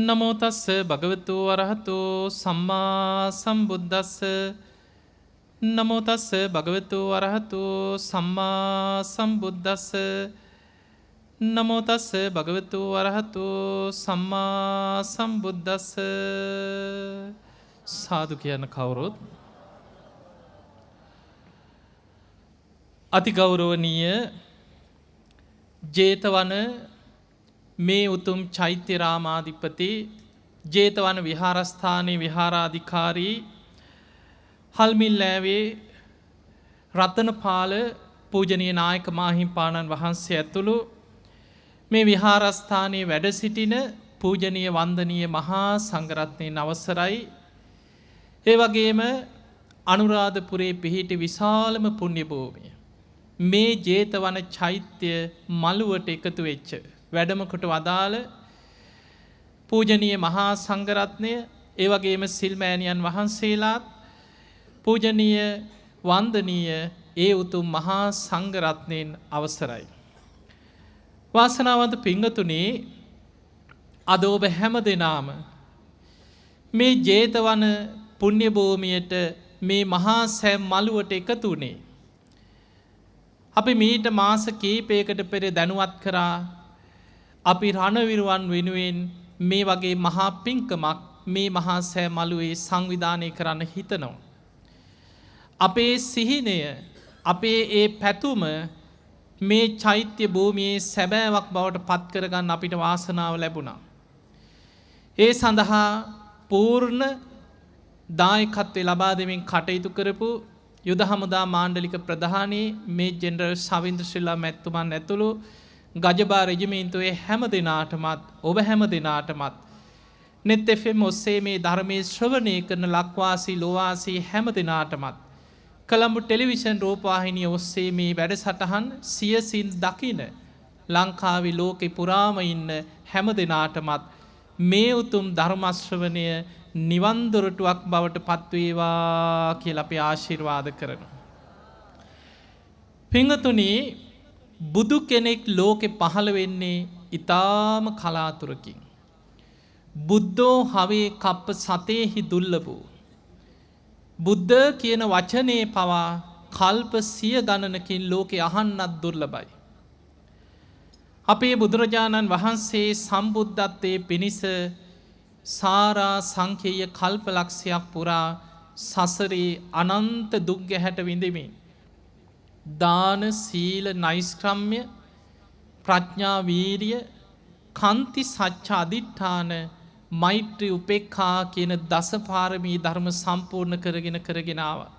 නමෝ තස්ස භගවතු වරහතෝ සම්මා සම්බුද්දස්ස නමෝ තස්ස භගවතු වරහතෝ සම්මා සම්බුද්දස්ස නමෝ තස්ස භගවතු වරහතෝ සම්මා සම්බුද්දස්ස සාදු කියන කවුරුත් අති ගෞරවනීය ජේතවන මේ උතුම් චෛත්‍ය රාමාධිපති ජේතවන විහාරස්ථානයේ විහාරාධිකාරී හල්මිල්ලෑවේ රතනපාල පූජනීය නායක මාහිම්පාණන් වහන්සේ ඇතුළු මේ විහාරස්ථානයේ වැඩ සිටින පූජනීය වන්දනීය මහා සංඝරත්නයන් අවසරයි. ඒ වගේම අනුරාධපුරයේ පිහිටි විශාලම පුණ්‍ය භූමිය මේ ජේතවන චෛත්‍ය මළුවට එකතු වෙච්ච වැඩමකොට වදාළ පූජනීය මහා සංඝරත්නය, ඒ වගේම සිල්මෑණියන් වහන්සේලාත් පූජනීය වන්දනීය ඒ උතුම් මහා සංඝරත්නයන් අවසරයි. වාසනාවන්ත පින්වතුනි, අද ඔබ හැම දෙනාම මේ ජේතවන පුණ්‍ය භූමියට මේ මහා සෑම් මළුවට එකතු වුණේ. අපි මීට මාස කීපයකට පෙර දැනුවත් කරා අපි රණවිරුවන් වෙනුවෙන් මේ වගේ මහා පින්කමක් මේ මහා සෑ මළුවේ සංවිධානය කරන්න හිතනවා. අපේ සිහිනය, අපේ ඒ පැතුම මේ චෛත්‍ය භූමියේ සැබෑවක් බවට පත් කරගන්න අපිට වාසනාව ලැබුණා. ඒ සඳහා පූර්ණ දායකත්වය ලබා දෙමින් කටයුතු කරපු යුද හමුදා මාණ්ඩලික ප්‍රධානී මේ ජෙනරල් ශවින්ද්‍ර ශ්‍රීලා මැතිතුමන් ඇතුළු ගජබා රෙජිමේන්තුවේ හැම දෙනාටමත් ඔබ හැම දෙනාටමත් net FM ඔස්සේ මේ ධර්මයේ ශ්‍රවණය කරන ලක්වාසී ලෝවාසී හැම දෙනාටමත් කොළඹ ටෙලිවිෂන් රූපවාහිනිය ඔස්සේ මේ වැඩසටහන් සියසින් දකින ලංකාවේ ලෝකේ පුරාම ඉන්න හැම දෙනාටමත් මේ උතුම් ධර්ම ශ්‍රවණය නිවන් දොරටුවක් බවට පත්වේවා කියලා අපි ආශිර්වාද කරනවා. පින්වතුනි, බුදු කෙනෙක් ලෝකෙ පහළ වෙන්නේ ඊටාම කලාතුරකින්. බුද්ධෝ හවේ කප්ප සතේහි දුර්ලභෝ. බුද්ධ කියන වචනේ පවා කල්ප සිය ගණනකින් ලෝකෙ අහන්නත් දුර්ලභයි. අපේ බුදුරජාණන් වහන්සේ සම්බුද්ධත්වයේ පිණිස සාරා සංඛේය කල්පලක්ෂයක් පුරා සසරේ අනන්ත දුක් ගැහැට විඳිමින් දාන සීල නෛෂ්ක්‍රම්‍ය ප්‍රඥා වීරිය කන්ති සච්ච අදිඨාන මෛත්‍රී උපේක්ඛා කියන දසපාරමී ධර්ම සම්පූර්ණ කරගෙන ආවා.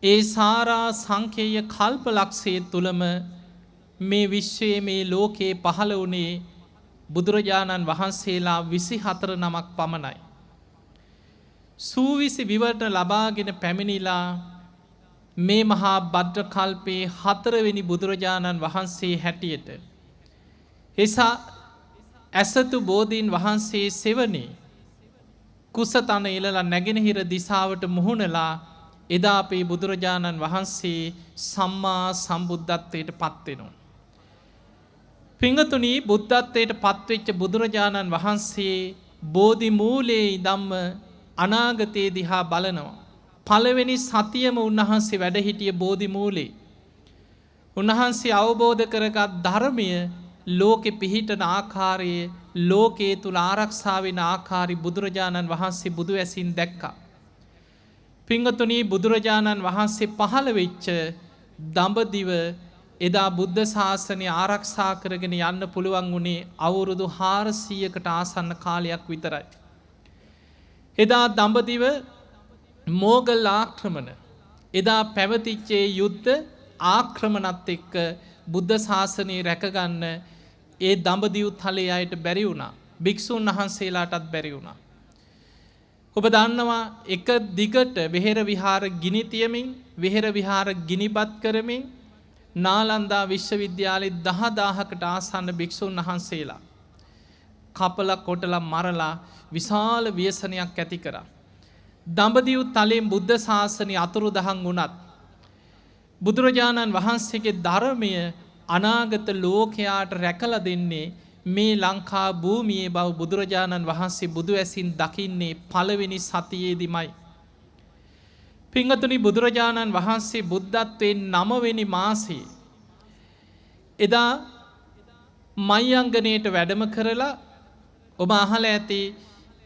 ඒ සාරා සංඛේය කල්පලක්ෂයේ තුලම මේ විශ්වයේ මේ ලෝකේ පහළ වුණේ බුදුරජාණන් වහන්සේලා 24 නමක් පමණයි. සූවිසි විවරණ ලබාගෙන පැමිණිලා මේ මහා භද්‍ර කල්පේ 4 වෙනි බුදුරජාණන් වහන්සේ හැටියට එසා ඇසතු බෝධීන් වහන්සේ සෙවණේ කුසතන ඉලලා නැගෙනහිර දිසාවට මුහුණලා එදා අපේ බුදුරජාණන් වහන්සේ සම්මා සම්බුද්ධත්වයට පත් වෙනවා. පින්වතුනි, බුද්ධත්වයට පත්වෙච්ච බුදුරජාණන් වහන්සේ බෝධි මූලයේ ඉඳන්ම අනාගතයේ දිහා බලනවා. පළවෙනි සතියම උන්වහන්සේ වැඩ හිටිය බෝධි මූලේ. උන්වහන්සේ අවබෝධ කරගත් ධර්මය ලෝකෙ පිහිටන ආකාරයේ ලෝකයේ තුල ආරක්ෂා වෙන ආකාරي බුදුරජාණන් වහන්සේ බුදු ඇසින් දැක්කා. පින්වතුනි, බුදුරජාණන් වහන්සේ පහළ වෙච්ච දඹදිව එදා බුද්ධ ශාසනය ආරක්ෂා කරගෙන යන්න පුළුවන් වුණේ අවුරුදු 400කට ආසන්න කාලයක් විතරයි. එදා දඹදිව මෝගල් ආක්‍රමණ එදා පැවතිච්ච යුද්ධ ආක්‍රමණත් එක්ක බුද්ධ ශාසනය රැකගන්න ඒ දඹදිව තලයේ අයට බැරි වුණා. භික්ෂුන් වහන්සේලාටත් බැරි වුණා. ඔබ දන්නවා, එක දිගට විහෙර විහාර ගිනි තියමින් විහෙර විහාර ගිනිපත් කරමින් නාලන්දා විශ්වවිද්‍යාලයේ 10000කට ආසන්න භික්ෂුන් වහන්සේලා කපලා කොටලා මරලා විශාල ව්‍යසනයක් ඇති කරා. දඹදිව තලයෙන් බුද්ධ ශාසනය අතුරුදහන් වුණත් බුදුරජාණන් වහන්සේගේ ධර්මය අනාගත ලෝකයාට රැකලා දෙන්නේ මේ ලංකා භූමියේ බව බුදුරජාණන් වහන්සේ බුදු ඇසින් දකින්නේ පළවෙනි සතියේදිමයි. පිංගතුනි බුදුරජාණන් වහන්සේ බුද්ධත්වයෙන් 9 වෙනි මාසේ එදා මයංගනයට වැඩම කරලා ඔබ අහලා ඇති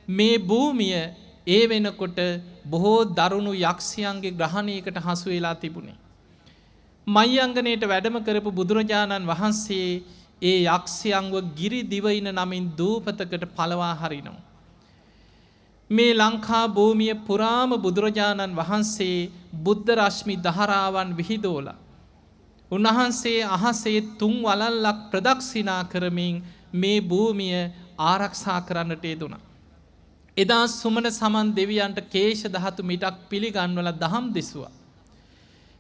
මේ භූමිය ඒ වෙනකොට බොහෝ දරුණු යක්ෂයන්ගේ ග්‍රහණයකට හසු වෙලා තිබුණේ. මයංගනයට වැඩම කරපු බුදුරජාණන් වහන්සේ ඒ යක්ෂයන්ව ගිරි දිවයින නමින් දූපතකට පලවා හරිනවා. මේ ලංකා භූමිය පුරාම බුදුරජාණන් වහන්සේ බුද්ධ රශ්මි දහරාවන් විහිදෝලා උන්වහන්සේ අහසේ 3 වලල්ලක් ප්‍රදක්ෂිනා කරමින් මේ භූමිය ආරක්ෂා කරන්නට යෙදුණා. එදා සුමන සමන් දෙවියන්ට කේශ ධාතු මිටක් පිළිගන්වලා දහම් දෙසුවා.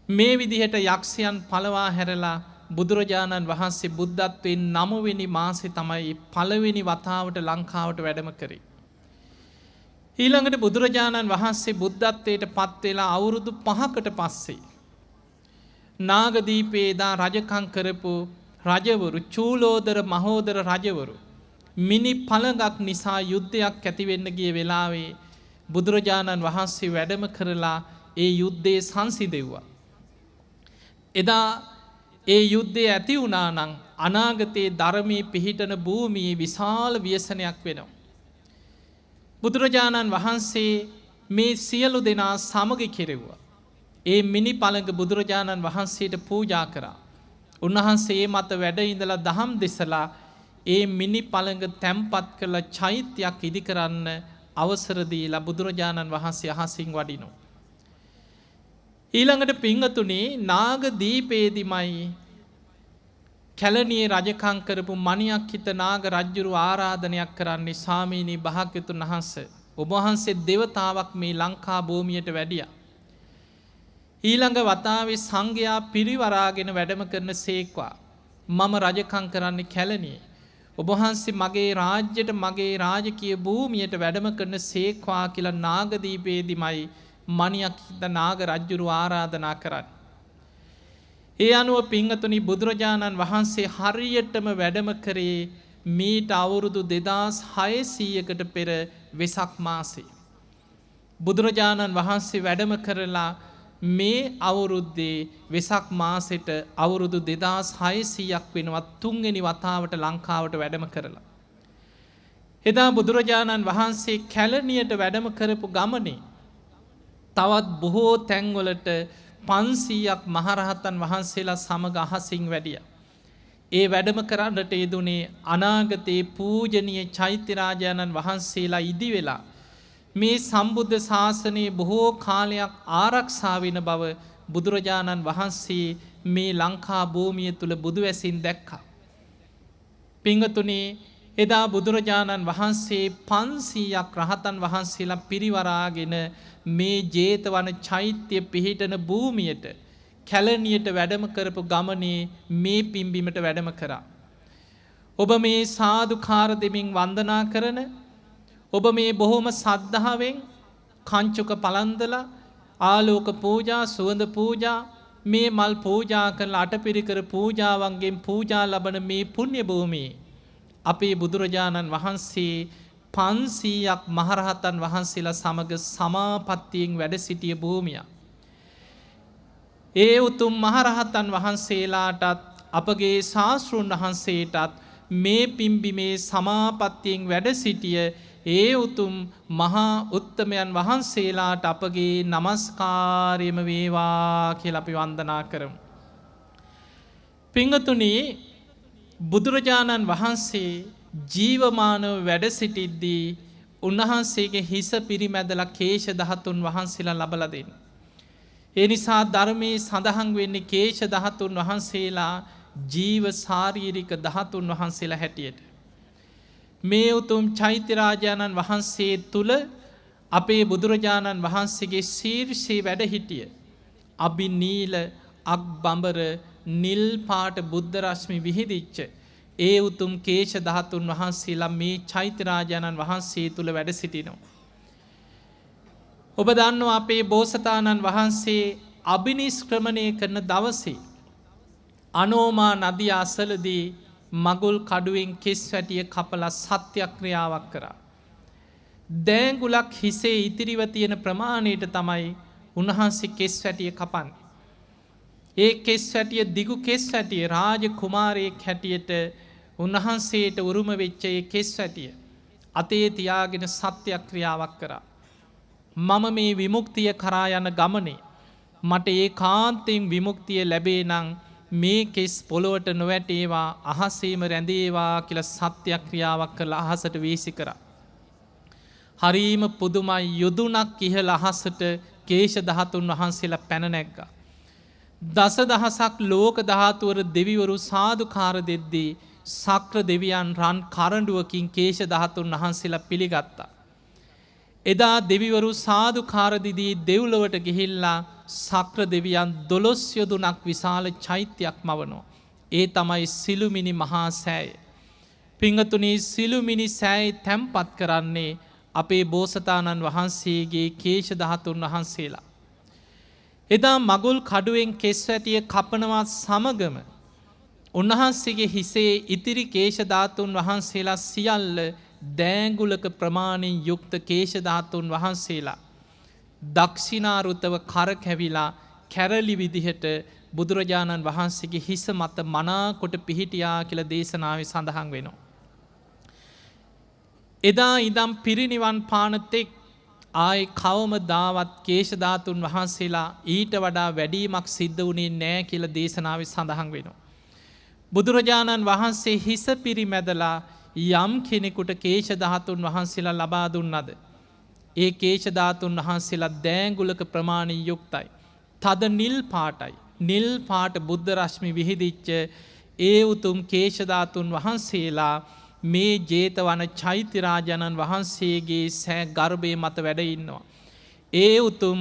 මේ විදිහට යක්ෂයන් පලවා හැරලා බුදුරජාණන් වහන්සේ බුද්ධත්වයෙන් 9 වෙනි මාසේ තමයි පළවෙනි වතාවට ලංකාවට වැඩම කරේ. ඊළඟට බුදුරජාණන් වහන්සේ බුද්ධත්වයට පත් වෙලා අවුරුදු 5කට පස්සේ නාගදීපේ දා රජකම් කරපු රජවරු චූලෝදර මහෝදර රජවරු මිනි පළඟක් නිසා යුද්ධයක් ඇති වෙන්න ගිය වෙලාවේ බුදුරජාණන් වහන්සේ වැඩම කරලා ඒ යුද්ධේ සංසිඳෙව්වා. එදා ඒ යුද්ධය ඇති වුණා නම් අනාගතයේ ධර්මයේ පිහිටන භූමියේ විශාල ව්‍යසනයක් වෙනවා. බුදුරජාණන් වහන්සේ මේ සියලු දෙනා සමග කෙරෙව්වා. ඒ මිනි පළඟ බුදුරජාණන් වහන්සේට පූජා කරා. උන්වහන්සේ මත වැඩ ඉඳලා දහම් දෙසලා ඒ මිනි පළඟ තැම්පත් කළ චෛත්‍යයක් ඉදි කරන්න අවසර දීලා බුදුරජාණන් වහන්සේ අහසින් වඩිනවා. ඊළඟට පිංගතුනේ නාගදීපේදිමයි කැලණියේ රජකම් කරපු මණියක්කිත නාග රජුරු ආරාධනයක් කරන්නේ ස්වාමීනි භාග්‍යතුන් වහන්සේ ඔබ වහන්සේ දේවතාවක් මේ ලංකා භූමියට වැඩියා. ඊළඟ වතාවේ සංඝයා පිරිවරාගෙන වැඩම කරන සේක්වා මම රජකම් කරන්නේ කැලණියේ. ඔබ වහන්සේ මගේ රාජ්‍යයට මගේ රාජකීය භූමියට වැඩම කරන සේක්වා කියලා නාගදීපේදිමයි මණියක්කිත නාග රජුරු ආරාධනා කරන්නේ. ඒ අනුව පිංගතුනි බුදුරජාණන් වහන්සේ හරියටම වැඩම කරේ මීට අවුරුදු 2600කට පෙර වෙසක් මාසේ. බුදුරජාණන් වහන්සේ වැඩම කරලා මේ අවුරුද්දේ වෙසක් මාසෙට අවුරුදු 2600ක් වෙනවත් 3 වෙනි වතාවට ලංකාවට වැඩම කරලා. එදා බුදුරජාණන් වහන්සේ කැලණියට වැඩම කරපු ගමනේ තවත් බොහෝ තැන්වලට 500ක් මහරහතන් වහන්සේලා සමග අහසින් වැඩියා. ඒ වැඩම කරන්නට යෙදුනේ අනාගතයේ පූජනීය චෛත්‍ය රාජානන් වහන්සේලා ඉදි වෙලා මේ සම්බුද්ධ ශාසනයේ බොහෝ කාලයක් ආරක්ෂා වෙන බව බුදුරජාණන් වහන්සේ මේ ලංකා භූමිය තුල බුදු වැසින් දැක්කා. පිංගතුනි එදා බුදුරජාණන් වහන්සේ 500ක් රහතන් වහන්සේලා පිරිවරාගෙන මේ ජේතවන චෛත්‍ය පිහිටන භූමියට කැලණියට වැඩම කරපු ගමනේ මේ පිම්බිමට වැඩම කරා. ඔබ මේ සාදුකාර දෙමින් වන්දනා කරන ඔබ මේ බොහොම සද්ධාවෙන් කංචුක පලන්දලා ආලෝක පූජා සුවඳ පූජා මේ මල් පූජා කරලා අටපිරිකර පූජාවන්ගෙන් පූජා ලබන මේ පුණ්‍ය භූමියේ අපේ බුදුරජාණන් වහන්සේ 500ක් මහරහතන් වහන්සේලා සමග සමාපත්තියෙන් වැඩ සිටිය භූමිය. ඒ උතුම් මහරහතන් වහන්සේලාටත් අපගේ ශාස්ත්‍රූන් වහන්සේටත් මේ පිම්බිමේ සමාපත්තියෙන් වැඩ සිටිය ඒ උතුම් මහා උත්තමයන් වහන්සේලාට අපගේ නමස්කාරයම වේවා කියලා අපි වන්දනා කරමු. පිංගතුනි බුදුරජාණන් වහන්සේ ජීවමානව වැඩ සිටිද්දී උන්වහන්සේගේ හිස පිරිමැදලා කේශ ධාතුන් වහන්සේලා ලබලා දෙන්න. ඒ නිසා ධර්මයේ සඳහන් වෙන්නේ කේශ ධාතුන් වහන්සේලා ජීව ශාරීරික ධාතුන් වහන්සේලා හැටියට. මේ උතුම් චෛත්‍ය රාජානන් වහන්සේ තුල අපේ බුදුරජාණන් වහන්සේගේ ශීර්ෂයේ වැඩ සිටිය අබිනීල අග්බඹර නිල් පාට බුද්ධ රශ්මි විහිදිච්ච ඒ උතුම් කේශ ධාතුන් වහන්සේලා මේ චෛත්‍ය රාජානන් වහන්සේ තුල වැඩ සිටිනවා. ඔබ දන්නවා අපේ බෝසතාණන් වහන්සේ අබිනිෂ්ක්‍රමණය කරන දවසේ අනෝමා නදිය අසලදී මගුල් කඩුවෙන් කෙස් වැටිය කපලා සත්‍යක්‍රියාවක් කරා. දෑංගුලක් හිසේ ඉතිරිව තියෙන ප්‍රමාණයට තමයි උන්වහන්සේ කෙස් වැටිය කපන්නේ. ඒ කෙස් වැටිය දිගු කෙස් වැටිය රාජ කුමාරයෙක් හැටියට උන්වහන්සේට උරුම වෙච්ච ඒ කෙස් වැටිය අතේ තියාගෙන සත්‍යක්‍රියාවක් කරා. මම මේ විමුක්තිය කරා යන ගමනේ මට ඒකාන්තයෙන් විමුක්තිය ලැබේ නම් මේ කෙස් පොළොවට නොවැටේවා අහසේම රැඳේවා කියලා සත්‍යක්‍රියාවක් කරලා අහසට වීසි කරා. හරීම පුදුමයි යොදුනක් ඉහළ අහසට කේශ ධාතුන් වහන්සේලා පැන නැග්ගා. දසදහසක් ලෝක ධාතුවර දෙවිවරු සාදුකාර දෙද්දී සක්‍ර දෙවියන් රන් කරඬුවකින් කේශ ධාතුන් වහන්සේලා පිළිගත්තා. එදා දෙවිවරු සාදුකාර දීදී දෙව්ලොවට ගිහිල්ලා සක්‍ර දෙවියන් 12 යොදුනක් විශාල චෛත්‍යයක් මවනවා. ඒ තමයි සිළුමිණි මහා සෑය. පිංගතුනි සිළුමිණි සෑය තැන්පත් කරන්නේ අපේ බෝසතාණන් වහන්සේගේ කේශ ධාතුන් වහන්සේලා. එදා මගුල් කඩුවෙන් කෙස් වැටිය කපනවා සමගම උන්වහන්සේගේ හිසේ ඉතිරි කේශ ධාතුන් වහන්සේලා සියල්ල දෑංගුලක ප්‍රමාණයෙන් යුක්ත කේශ ධාතුන් වහන්සේලා දක්ෂිනාරුතව කරකැවිලා කැරලි විදිහට බුදුරජාණන් වහන්සේගේ හිස මත මනාකොට පිහිටියා කියලා දේශනාවේ සඳහන් වෙනවා. එදා ඉදම් පිරිනිවන් පානතෙක් ආයි කවමදාවත් කේශ ධාතුන් වහන්සේලා ඊට වඩා වැඩිමක් සිද්ධ වුණේ නැහැ කියලා දේශනාවේ සඳහන් වෙනවා. බුදුරජාණන් වහන්සේ හිස පිරිමැදලා යම් කෙනෙකුට කේශ ධාතුන් වහන්සේලා ලබා දුන්නද ඒ කේශ ධාතුන් වහන්සේලා දෑංගුලක ප්‍රමාණයෙන් යුක්තයි. තද නිල් පාටයි. නිල් පාට බුද්ධ රශ්මි විහිදිච්ච ඒ උතුම් කේශ ධාතුන් වහන්සේලා මේ ජේතවන චෛත්‍ය රාජානන් වහන්සේගේ සෑ ගර්භයේ මත වැඩ ඉන්නවා. ඒ උතුම්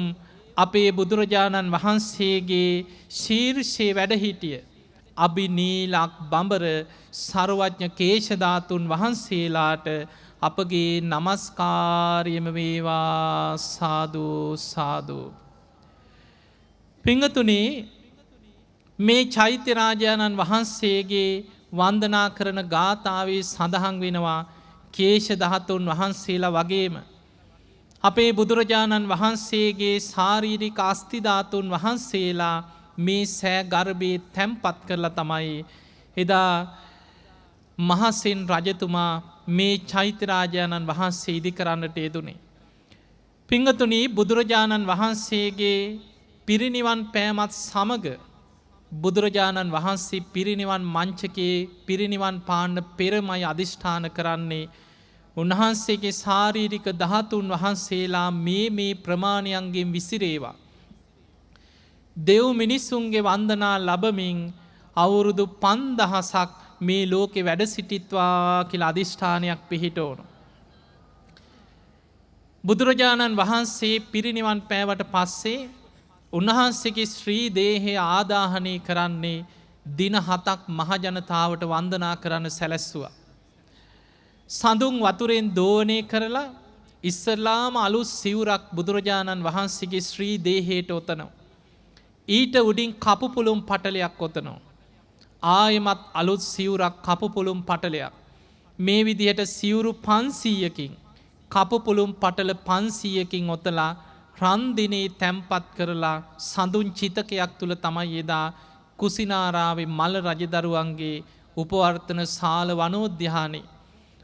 අපේ බුදුරජාණන් වහන්සේගේ ශීර්ෂයේ වැඩ හිටිය අභිනීලක් බඹර සර්වඥ කේශ ධාතුන් වහන්සේලාට අපගේ නමස්කාරයම වේවා සාදු සාදු. පිංගතුනි මේ චෛත්‍ය රාජානන් වහන්සේගේ වන්දනා කරන ගාථාවේ සඳහන් වෙනවා කේශ ධාතුන් වහන්සේලා වගේම අපේ බුදුරජාණන් වහන්සේගේ ශාරීරික අස්ථි ධාතුන් වහන්සේලා මේ සෑ ගර්භයේ තැන්පත් කරලා තමයි එදා මහසෙන් රජතුමා මේ චෛත්‍ය රාජානන් වහන්සේ ඉදි කරන්නට යෙදුනේ. පිංගතුනි බුදුරජාණන් වහන්සේගේ පිරිනිවන් පෑමත් සමග බුදුරජාණන් වහන්සේ පිරිනිවන් මංචකයේ පිරිනිවන් පාන්න පෙරමයි අධිෂ්ඨාන කරන්නේ උන්වහන්සේගේ ශාරීරික ධාතුන් වහන්සේලා මේ ප්‍රමාණයන්ගෙන් විසිරේවා. දෙව් මිනිසුන්ගේ වන්දනා ලබමින් අවුරුදු 5000ක් මේ ලෝකේ වැඩ සිටිත්වා කියලා අධිෂ්ඨානයක් පිහිටවන. බුදුරජාණන් වහන්සේ පිරිනිවන් පෑවට පස්සේ උන්වහන්සේගේ ශ්‍රී දේහය ආදාහනය කරන්නේ දින 7ක් මහජනතාවට වන්දනා කරන්න සැලැස්සුවා. සඳුන් වතුරෙන් දෝණය කරලා ඉස්සලාම අලුත් සිවුරක් බුදුරජාණන් වහන්සේගේ ශ්‍රී දේහයට ඔතනවා. ඊට උඩින් කපු පුළුම් පටලයක් ඔතනවා. ආයමත් අලුත් සිවුරක් කපු පුළුම් පටලයක්. මේ විදිහට සිවුරු 500කින් කපු පුළුම් පටල 500කින් ඔතලා රන්දිනේ තැන්පත් කරලා සඳුන් චිතකයක් තුල තමයි එදා කුසිනාරාවේ මල රජදරුවන්ගේ උපවර්තන ශාල වනෝද්‍යානයේ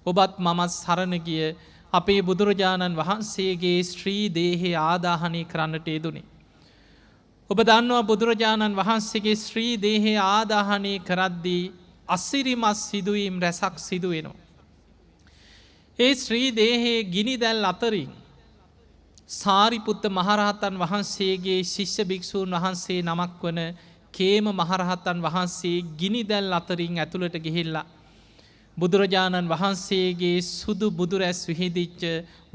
ඔබත් මමත් සරණ ගිය අපේ බුදුරජාණන් වහන්සේගේ ශ්‍රී දේහය ආදාහනය කරන්නට යෙදුනේ. ඔබ දන්නවා බුදුරජාණන් වහන්සේගේ ශ්‍රී දේහය ආදාහනය කරද්දී අසිරිමත් සිදුවීම් රැසක් සිදු වෙනවා. ඒ ශ්‍රී දේහයේ ගිනි දැල් අතරින් සාරිපුත්ත මහරහතන් වහන්සේගේ ශිෂ්‍ය භික්ෂූන් වහන්සේ නමක් වන කේම මහරහතන් වහන්සේ ගිනි දැල් අතරින් ඇතුළට ගිහිල්ලා බුදුරජාණන් වහන්සේගේ සුදු බුදුරැස් විහිදිච්ච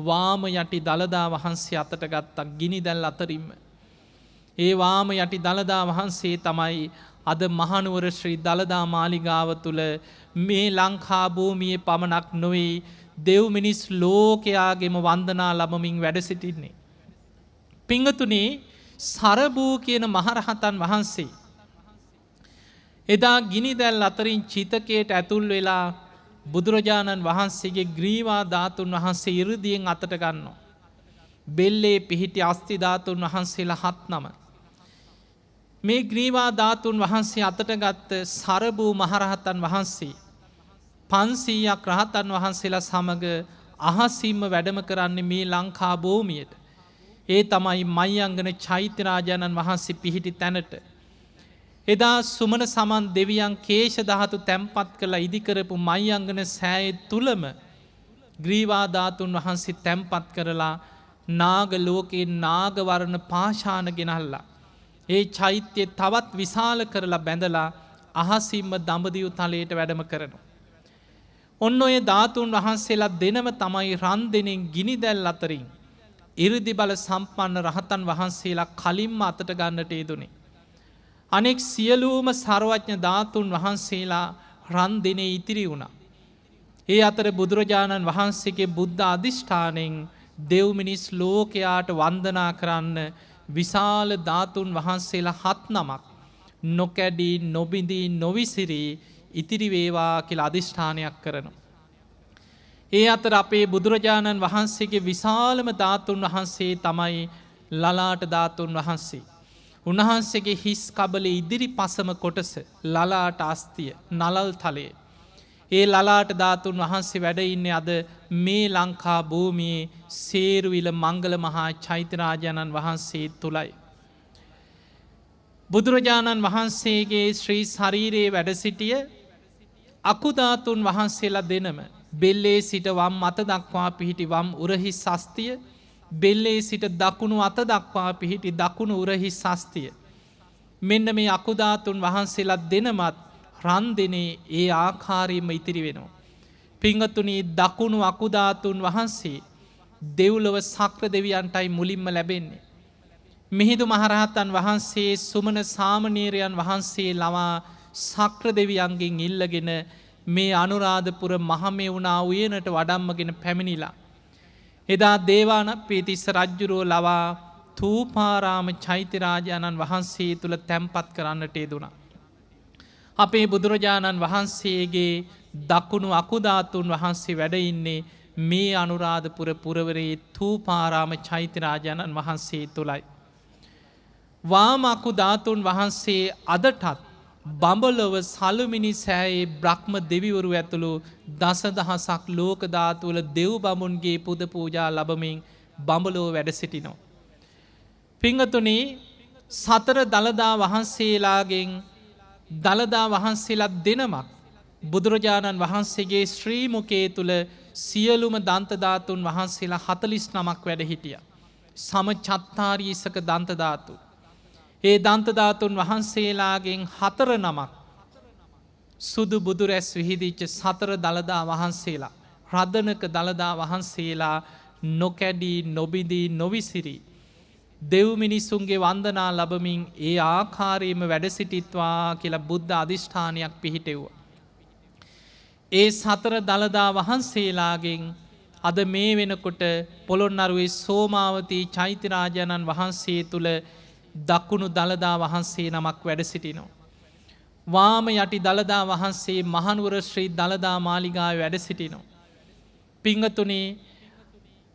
වාම යටි දළදා වහන්සේ අතට ගත්තා ගිනි දැල් අතරින්ම. ඒ වාම යටි දළදා වහන්සේ තමයි අද මහනුවර ශ්‍රී දළදා මාලිගාව තුළ මේ ලංකා භූමියේ පමණක් නොවේ දෙව් මිනිස් ලෝකයාගේම වන්දනා ලබමින් වැඩ සිටින්නේ. පිංගතුනි සරබූ කියන මහරහතන් වහන්සේ එදා ගිනි දැල් අතරින් චිතකයට ඇතුල් වෙලා බුදුරජාණන් වහන්සේගේ ග්‍රීවා ධාතුන් වහන්සේ ඉරුදියෙන් අතට ගන්නවා. බෙල්ලේ පිහිටි අස්ති ධාතුන් වහන්සේලා 7 මේ ග්‍රීවා ධාතුන් වහන්සේ අතට ගත්ත සරබූ මහරහතන් වහන්සේ 500ක් රහතන් වහන්සේලා සමග අහසින්ම වැඩම කරන්නේ මේ ලංකා භූමියට. ඒ තමයි මයංගන චෛත්‍යරාජාණන් වහන්සේ පිහිටි තැනට. එදා සුමන සමන් දෙවියන් කේශ ධාතු තැන්පත් කළා ඉදි කරපු මයංගන සෑය තුලම ග්‍රීවා ධාතුන් වහන්සේ තැන්පත් කරලා නාග ලෝකේ නාග වර්ණ පාෂාණ ගෙනල්ලා ඒ චෛත්‍යය තවත් විශාල කරලා බැඳලා අහසින්ම දඹදිව තලයට වැඩම කරනවා. ඔන්න ඔය ධාතුන් වහන්සේලා දෙනම තමයි රන් දෙනෙන් ගිනි දැල් අතරින් 이르දි බල සම්පන්න රහතන් වහන්සේලා කලින්ම අතට ගන්නට යෙදුනේ. අනෙක් සියලුම සර්වඥ ධාතුන් වහන්සේලා රන් දෙනේ ඉතිරි වුණා. ඒ අතර බුදුරජාණන් වහන්සේගේ බුද්ධ අධිෂ්ඨානෙන් දෙව් මිනිස් ලෝකයාට වන්දනා කරන්න විශාල ධාතුන් වහන්සේලා 7 නොකැඩී නොබිඳී නොවිසිරී ඉතිරි වේවා කියලා අධිෂ්ඨානයක් කරනවා. ඒ අතර අපේ බුදුරජාණන් වහන්සේගේ විශාලම ධාතුන් වහන්සේ තමයි ලලාට ධාතුන් වහන්සේ. උන්වහන්සේගේ හිස් කබලේ ඉදිරි පසම කොටස ලලාට අස්තිය නලල් තලයේ. ඒ ලලාට ධාතුන් වහන්සේ වැඩ ඉන්නේ අද මේ ලංකා භූමියේ සේරුවිල මංගල මහා චෛත්‍යරාජාණන් වහන්සේ තුලයි. බුදුරජාණන් වහන්සේගේ ශ්‍රී ශරීරයේ වැඩ සිටිය අකුධාතුන් වහන්සේලා දෙනම බෙල්ලේ සිට වම් අත දක්වා පිහිටි වම් උරහිස් අස්තිය, බෙල්ලේ සිට දකුණු අත දක්වා පිහිටි දකුණු උරහිස් අස්තිය. මෙන්න මේ අකුධාතුන් වහන්සේලා දෙනමත් රන් දෙනේ ඒ ආකාරයෙන්ම ඉතිරි වෙනවා. පිංගතුනි, දකුණු අකුධාතුන් වහන්සේ දෙව්ලොව සක්‍ර දෙවියන්ටයි මුලින්ම ලැබෙන්නේ. මිහිඳු මහරහතන් වහන්සේ සුමන සාමණේරයන් වහන්සේ ලවා සක්‍ර දෙවියන්ගෙන් ඉල්ලගෙන මේ අනුරාධපුර මහමෙවුනා උයනට වඩම්මගෙන පැමිණිලා. එදා දේවානම්පියතිස්ස රජුරෝ ලවා ථූපාරාම චෛත්‍යරාජාණන් වහන්සේ තුල තැන්පත් කරන්නට යෙදුණා. අපේ බුදුරජාණන් වහන්සේගේ දකුණු අකුධාතුන් වහන්සේ වැඩ ඉන්නේ මේ අනුරාධපුර පුරවරේ ථූපාරාම චෛත්‍යරාජාණන් වහන්සේ තුලයි. වාම අකුධාතුන් වහන්සේ අදටත් බඹලොව සලුමිනි සෑයේ බ්‍රහ්ම දෙවිවරු ඇතුළු දසදහසක් ලෝක ධාතුවල දෙව් බඹුන්ගේ පුද පූජා ලැබමින් බඹලොව වැඩ සිටිනවා. පින්වතුනි, සතර දළදා වහන්සේලාගෙන් දළදා වහන්සේලා දෙනමක් බුදුරජාණන් වහන්සේගේ ශ්‍රී මුඛයේ තුල සියලුම දන්ත ධාතුන් වහන්සේලා 49ක් වැඩ හිටියා. සම චත්තාරීසක දන්ත ධාතු. ඒ දන්ත ධාතුන් වහන්සේලාගෙන් 4 නමක් සුදු බුදුරැස් විහිදිච්ච සතර දළදා වහන්සේලා, රදනක දළදා වහන්සේලා නොකැඩී නොබිඳී නොවිසිරී දෙව් මිනිසුන්ගේ වන්දනා ලැබමින් ඒ ආකාරයෙන්ම වැඩ සිටිත්වා කියලා බුද්ධ අධිෂ්ඨානයක් පිහිටෙව්වා. ඒ සතර දළදා වහන්සේලාගෙන් අද මේ වෙනකොට පොළොන්නරුවේ සෝමාවතී චෛත්‍යරාජාණන් වහන්සේ තුල දකුණු දළදා වහන්සේ නමක් වැඩ සිටිනවා. වාම යටි දළදා වහන්සේ මහනුවර ශ්‍රී දළදා මාලිගාවේ වැඩ සිටිනවා. පිංගතුනි,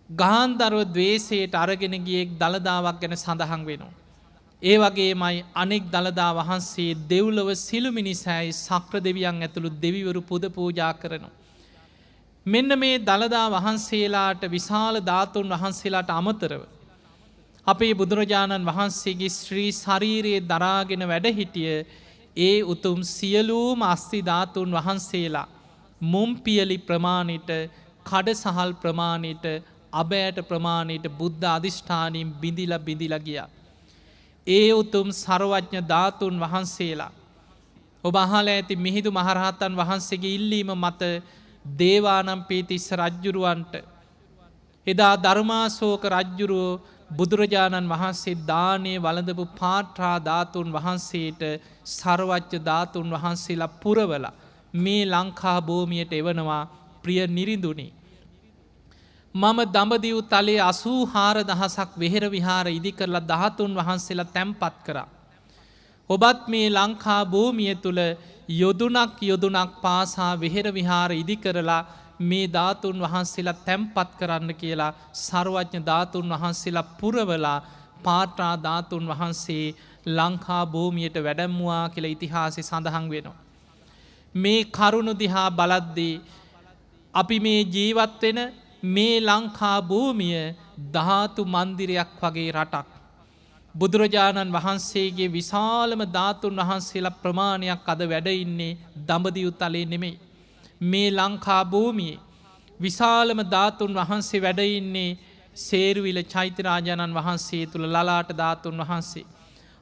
ගාන්ධර්ව ද්වේෂයට අරගෙන ගියෙක් දළදාවක් ගැන සඳහන් වෙනවා. ඒ වගේමයි අනෙක් දළදා වහන්සේ දෙව්ලොව සිළුමිනිසෑයි සක්‍ර දෙවියන් ඇතුළු දෙවිවරු පුද පූජා කරනවා. මෙන්න මේ දළදා වහන්සේලාට විශාල ධාතුන් වහන්සේලාට අමතරව අපේ බුදුරජාණන් වහන්සේගේ ශ්‍රී ශරීරයේ දරාගෙන වැඩ සිටිය ඒ උතුම් සියලුම අස්ති ධාතුන් වහන්සේලා මුම්පියලි ප්‍රමාණයට, කඩසහල් ප්‍රමාණයට, අබෑට ප්‍රමාණයට බුද්ධ අධිෂ්ඨානින් බිඳිලා ගියා. ඒ උතුම් සර්වඥ ධාතුන් වහන්සේලා ඔබ අහලා ඇති මිහිඳු මහරහතන් වහන්සේගේ ඉල්ලීම මත දේවානම්පියතිස්ස රජුරවන්ට එදා ධර්මාශෝක රජුරෝ බුදුරජාණන් වහන්සේ දානේ වළඳපු පාඨා ධාතුන් වහන්සේට සර්වඥ ධාතුන් වහන්සේලා පුරවලා මේ ලංකා භූමියට එවනවා. ප්‍රිය නිරිඳුනි, මම දඹදිව් තලයේ 84000ක් වෙහෙර විහාර ඉදි කරලා ධාතුන් වහන්සේලා තැන්පත් කරා. ඔබත් මේ ලංකා භූමිය තුළ යොදුනක් පාසා විහෙර විහාර ඉදි කරලා මේ ධාතුන් වහන්සේලා තැන්පත් කරන්න කියලා සර්වඥ ධාතුන් වහන්සේලා පුරවලා පාටා ධාතුන් වහන්සේ ලංකා භූමියට වැඩැම්මුවා කියලා ඉතිහාසය සඳහන් වෙනවා. මේ කරුණු දිහා බලද්දී අපි මේ ජීවත් වෙන මේ ලංකා භූමිය ධාතු මන්දිරයක් වගේ රටක්. බුදුරජාණන් වහන්සේගේ විශාලම ධාතුන් වහන්සේලා ප්‍රමාණයක් අද වැඩ ඉන්නේ දඹදිව් තලයේ නෙමෙයි. මේ ලංකා භූමියේ විශාලම ධාතුන් වහන්සේ වැඩ ඉන්නේ සේරුවිල චෛත්‍යරාජාණන් වහන්සේ තුල ලලාට ධාතුන් වහන්සේ.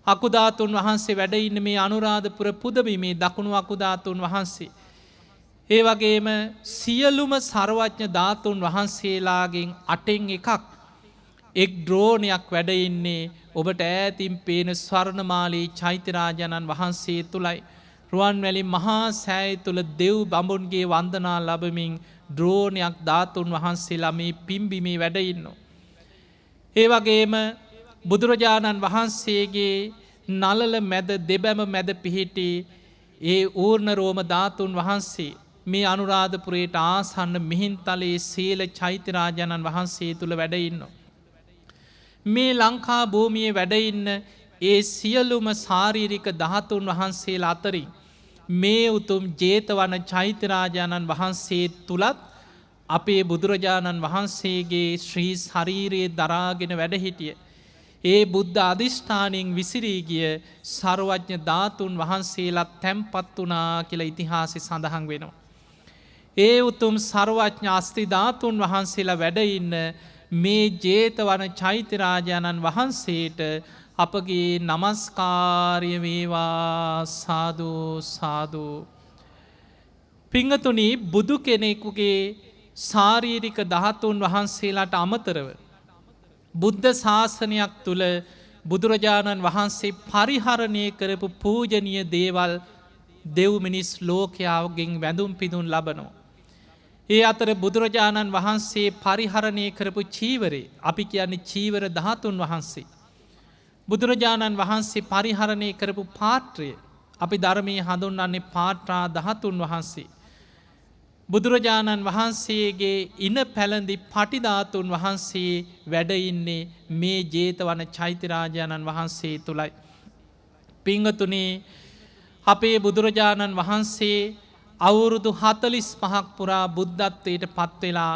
අකුධාතුන් වහන්සේ වැඩ ඉන්නේ මේ අනුරාධපුර පුදබිමේ දකුණු අකුධාතුන් වහන්සේ. ඒ වගේම සියලුම සර්වඥ ධාතුන් වහන්සේලාගෙන් 8න් එකක් එක් ඩ්‍රෝනයක් වැඩ ඉන්නේ ඔබට ඈතින් පේන ස්වර්ණමාලී චෛත්‍යරාජාණන් වහන්සේ තුලයි. රුවන්වැලි මහා සෑය තුල දෙව් බඹුන්ගේ වන්දනා ලැබමින් ඩ්‍රෝනයක් ධාතුන් වහන්සේලා මේ පිම්බිමේ වැඩ ඉන්නවා. ඒ වගේම බුදුරජාණන් වහන්සේගේ නලල මැද දෙබැම මැද පිහිටි ඒ ඌර්ණ රෝම ධාතුන් වහන්සේ මේ අනුරාධපුරයට ආසන්න මිහින්තලේ සීල චෛත්‍යරාජාණන් වහන්සේ තුල වැඩ ඉන්නවා. මේ ලංකා භූමියේ වැඩ ඉන්න ඒ සියලුම ශාරීරික ධාතුන් වහන්සේලා අතරින් මේ උතුම් ජේතවන චෛත්‍යරාජාණන් වහන්සේ තුලත් අපේ බුදුරජාණන් වහන්සේගේ ශ්‍රී ශරීරයේ දරාගෙන වැඩ සිටිය ඒ බුද්ධ අධිෂ්ඨානයෙන් විසිරී ගිය සර්වඥ ධාතුන් වහන්සේලා තැන්පත් වුණා කියලා ඉතිහාසය සඳහන් වෙනවා. ඒ උතුම් සර්වඥ අස්ති ධාතුන් වහන්සේලා වැඩ ඉන්න මේ ජේතවන චෛත්‍යරාජාණන් වහන්සේට අපගේ නමස්කාරය වේවා. සාදු සාදු. පිංගතුනි, බුදු කෙනෙකුගේ ශාරීරික ධාතුන් වහන්සේලාට අමතරව බුද්ධ ශාසනයක් තුල බුදුරජාණන් වහන්සේ පරිහරණය කරපු පූජනීය දේවල් දෙව් මිනිස් ලෝකයාගෙන් වැඳුම් පිදුම් ලබනවා. ඒ අතර බුදුරජාණන් වහන්සේ පරිහරණය කරපු චීවරේ අපි කියන්නේ චීවර ධාතුන් වහන්සේ. බුදුරජාණන් වහන්සේ පරිහරණය කරපු පාත්‍රය අපි ධර්මයේ හඳුන්වන්නේ පාත්‍රා ධාතුන් වහන්සේ. බුදුරජාණන් වහන්සේගේ ඉන පැළඳි පටිධාතුන් වහන්සේ වැඩ ඉන්නේ මේ ජේතවන චෛත්‍යරාජාණන් වහන්සේ තුලයි. පිංගතුනි, අපේ බුදුරජාණන් වහන්සේ අවුරුදු 45ක් පුරා බුද්ධත්වයට පත් වෙලා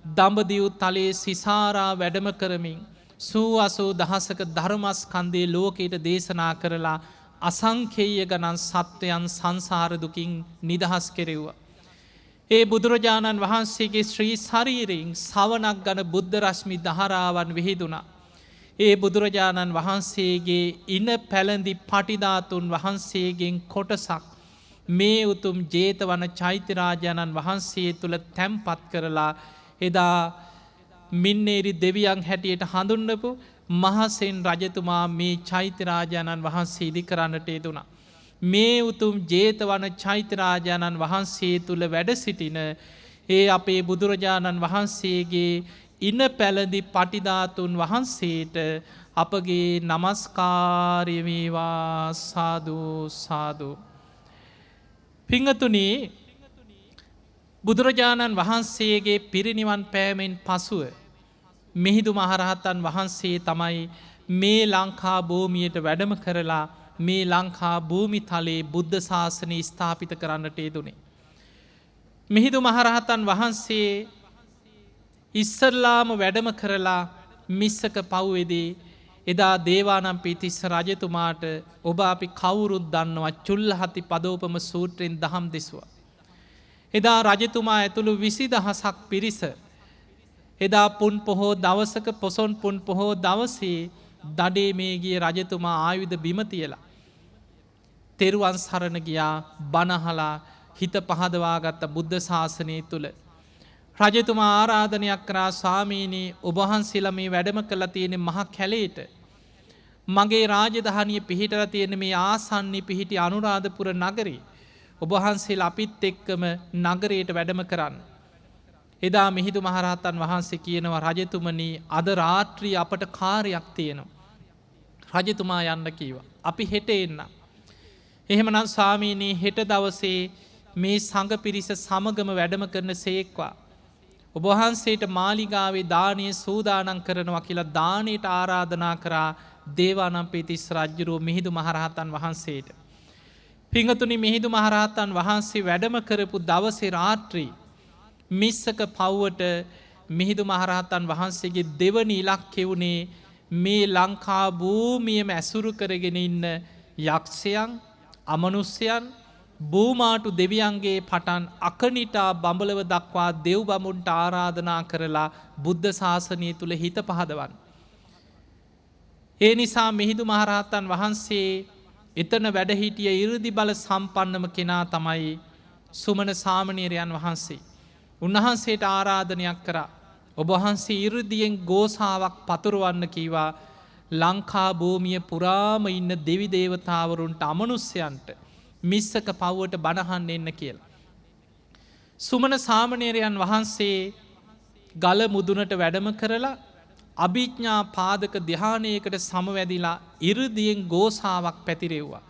දඹදිව් තලයේ සිසාරා වැඩම කරමින් 80 ධර්මස්කන්ධේ ලෝකයට දේශනා කරලා අසංඛේය ගණන් සත්වයන් සංසාර දුකින් නිදහස් කෙරෙව්වා. ඒ බුදුරජාණන් වහන්සේගේ ශ්‍රී ශරීරයෙන් සවනක් ගන බුද්ධ රශ්මි දහරාවන් විහිදුණා. ඒ බුදුරජාණන් වහන්සේගේ ඉන පැළඳි පටිධාතුන් වහන්සේගෙන් කොටසක් මේ උතුම් ජේතවන චෛත්‍යරාජාණන් වහන්සේ තුල තැන්පත් කරලා එදා මින්නේරි දෙවියන් හැටියට හඳුන්වපු මහසෙන් රජතුමා මේ චෛත්‍යරාජාණන් වහන්සේ ඉදි කරන්නට යෙදුණා. මේ උතුම් ජේතවන චෛත්‍යරාජාණන් වහන්සේ තුල වැඩ සිටින ඒ අපේ බුදුරජාණන් වහන්සේගේ ඉන පැළඳි පටිධාතුන් වහන්සේට අපගේ නමස්කාරය වේවා. සාදු සාදු. පිංගතුනි, බුදුරජාණන් වහන්සේගේ පිරිනිවන් පෑමෙන් පසුව මිහිඳු මහරහතන් වහන්සේ තමයි මේ ලංකා භූමියට වැඩම කරලා මේ ලංකා භූමි තලයේ බුද්ධ ශාසනය ස්ථාපිත කරන්නට යෙදුනේ. මිහිඳු මහරහතන් වහන්සේ ඉස්සල්ලාම වැඩම කරලා මිස්සක පව්වේදී එදා දේවානම්පියතිස්ස රජතුමාට ඔබ අපි කවුරුත් දන්නවා චුල්ලහති පදෝපම සූත්‍රයෙන් දහම් දෙසුවා. එදා රජතුමා ඇතුළු 20000ක් පිරිස එදා පුන් පොහෝ දවසක පොසොන් පුන් පොහෝ දවසේ දඩේ මේ ගිය රජතුමා ආයුධ බිම තියලා තෙරුවන් සරණ ගියා. බණහලා හිත පහදවාගත්ත බුද්ධ ශාසනය තුල රජතුමා ආරාධනයක් කරා, ස්වාමීනි ඔබ වහන්සේලා මේ වැඩම කළා තියෙන මහ කැලේට මගේ රාජධානිය පිහිටලා තියෙන මේ ආසන්නි පිහිටි අනුරාධපුර නගරේ ඔබ වහන්සේලා අපිත් එක්කම නගරයට වැඩම කරන්න. එදා මිහිඳු මහරහතන් වහන්සේ කියනවා, රජතුමනි අද රාත්‍රියේ අපට කාර්යයක් තියෙනවා. රජතුමා යන්න කීවා. අපි හෙට එන්න. එහෙමනම් ස්වාමීනී හෙට දවසේ මේ සංඝ පිරිස සමගම වැඩම කරන සේක්වා. ඔබ වහන්සේට මාලිගාවේ දානය සූදානම් කරනවා කියලා දානයට ආරාධනා කරා දේවානම්පියතිස්ස රජුරුව මිහිඳු මහරහතන් වහන්සේට. පිංගතුනි මිහිඳු මහරහතන් වහන්සේ වැඩම කරපු දවසේ රාත්‍රී මිස්සක පව්වට මිහිඳු මහරහතන් වහන්සේගේ දෙවනි ඉලක්කය වුණේ මේ ලංකා භූමියම ඇසුරු කරගෙන ඉන්න යක්ෂයන් අමනුෂ්‍යයන් භූමාටු දෙවියන්ගේ පටන් අකනිටා බඹලව දක්වා දෙව් බමුන්ට ආරාධනා කරලා බුද්ධ ශාසනය තුළ හිත පහදවන්න. ඒ නිසා මිහිඳු මහරහතන් වහන්සේ එතන වැඩහිටිය ඉරදි බල සම්පන්නම කෙනා තමයි සුමන සාමණේරයන් වහන්සේ. උන්වහන්සේට ආරාධනයක් කරා. ඔබ වහන්සේ ඉරදියෙන් ගෝසාවක් පතුරවන්න කීවා ලංකා භූමිය පුරාම ඉන්න දෙවි දේවතාවරුන්ට අමනුෂ්‍යයන්ට මිස්සක පව්වට බණහන්න එන්න කියලා. සුමන සාමණේරයන් වහන්සේ ගල මුදුනට වැඩම කරලා අභිඥා පාදක ධ්‍යානයකට සමවැදිලා ඉරදියෙන් ගෝසාවක් පැතිරෙව්වා.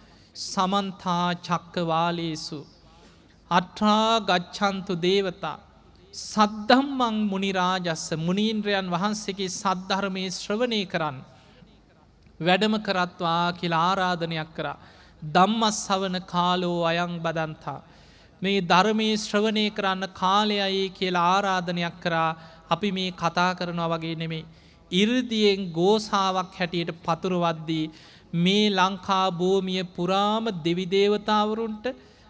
සමන්තා චක්කවාලේසු අට්ඨා ගච්ඡන්තු දේවතා සද්ධම්මං මුනිරාජස්ස මුනීන්ද්‍රයන් වහන්සේගේ සද්ධර්මයේ ශ්‍රවණය කරන්න වැඩම කරත්වා කියලා ආරාධනයක් කරා. ධම්මස්සවන කාලෝ අයං බදන්තා මේ ධර්මයේ ශ්‍රවණය කරන්න කාලයයි කියලා ආරාධනයක් කරා. අපි මේ කතා කරනවා වගේ නෙමෙයි. ඉරදියෙන් ගෝසාවක් හැටියට පතුරවද්දී මේ ලංකා භූමිය පුරාම දෙවි දේවතාවරුන්ට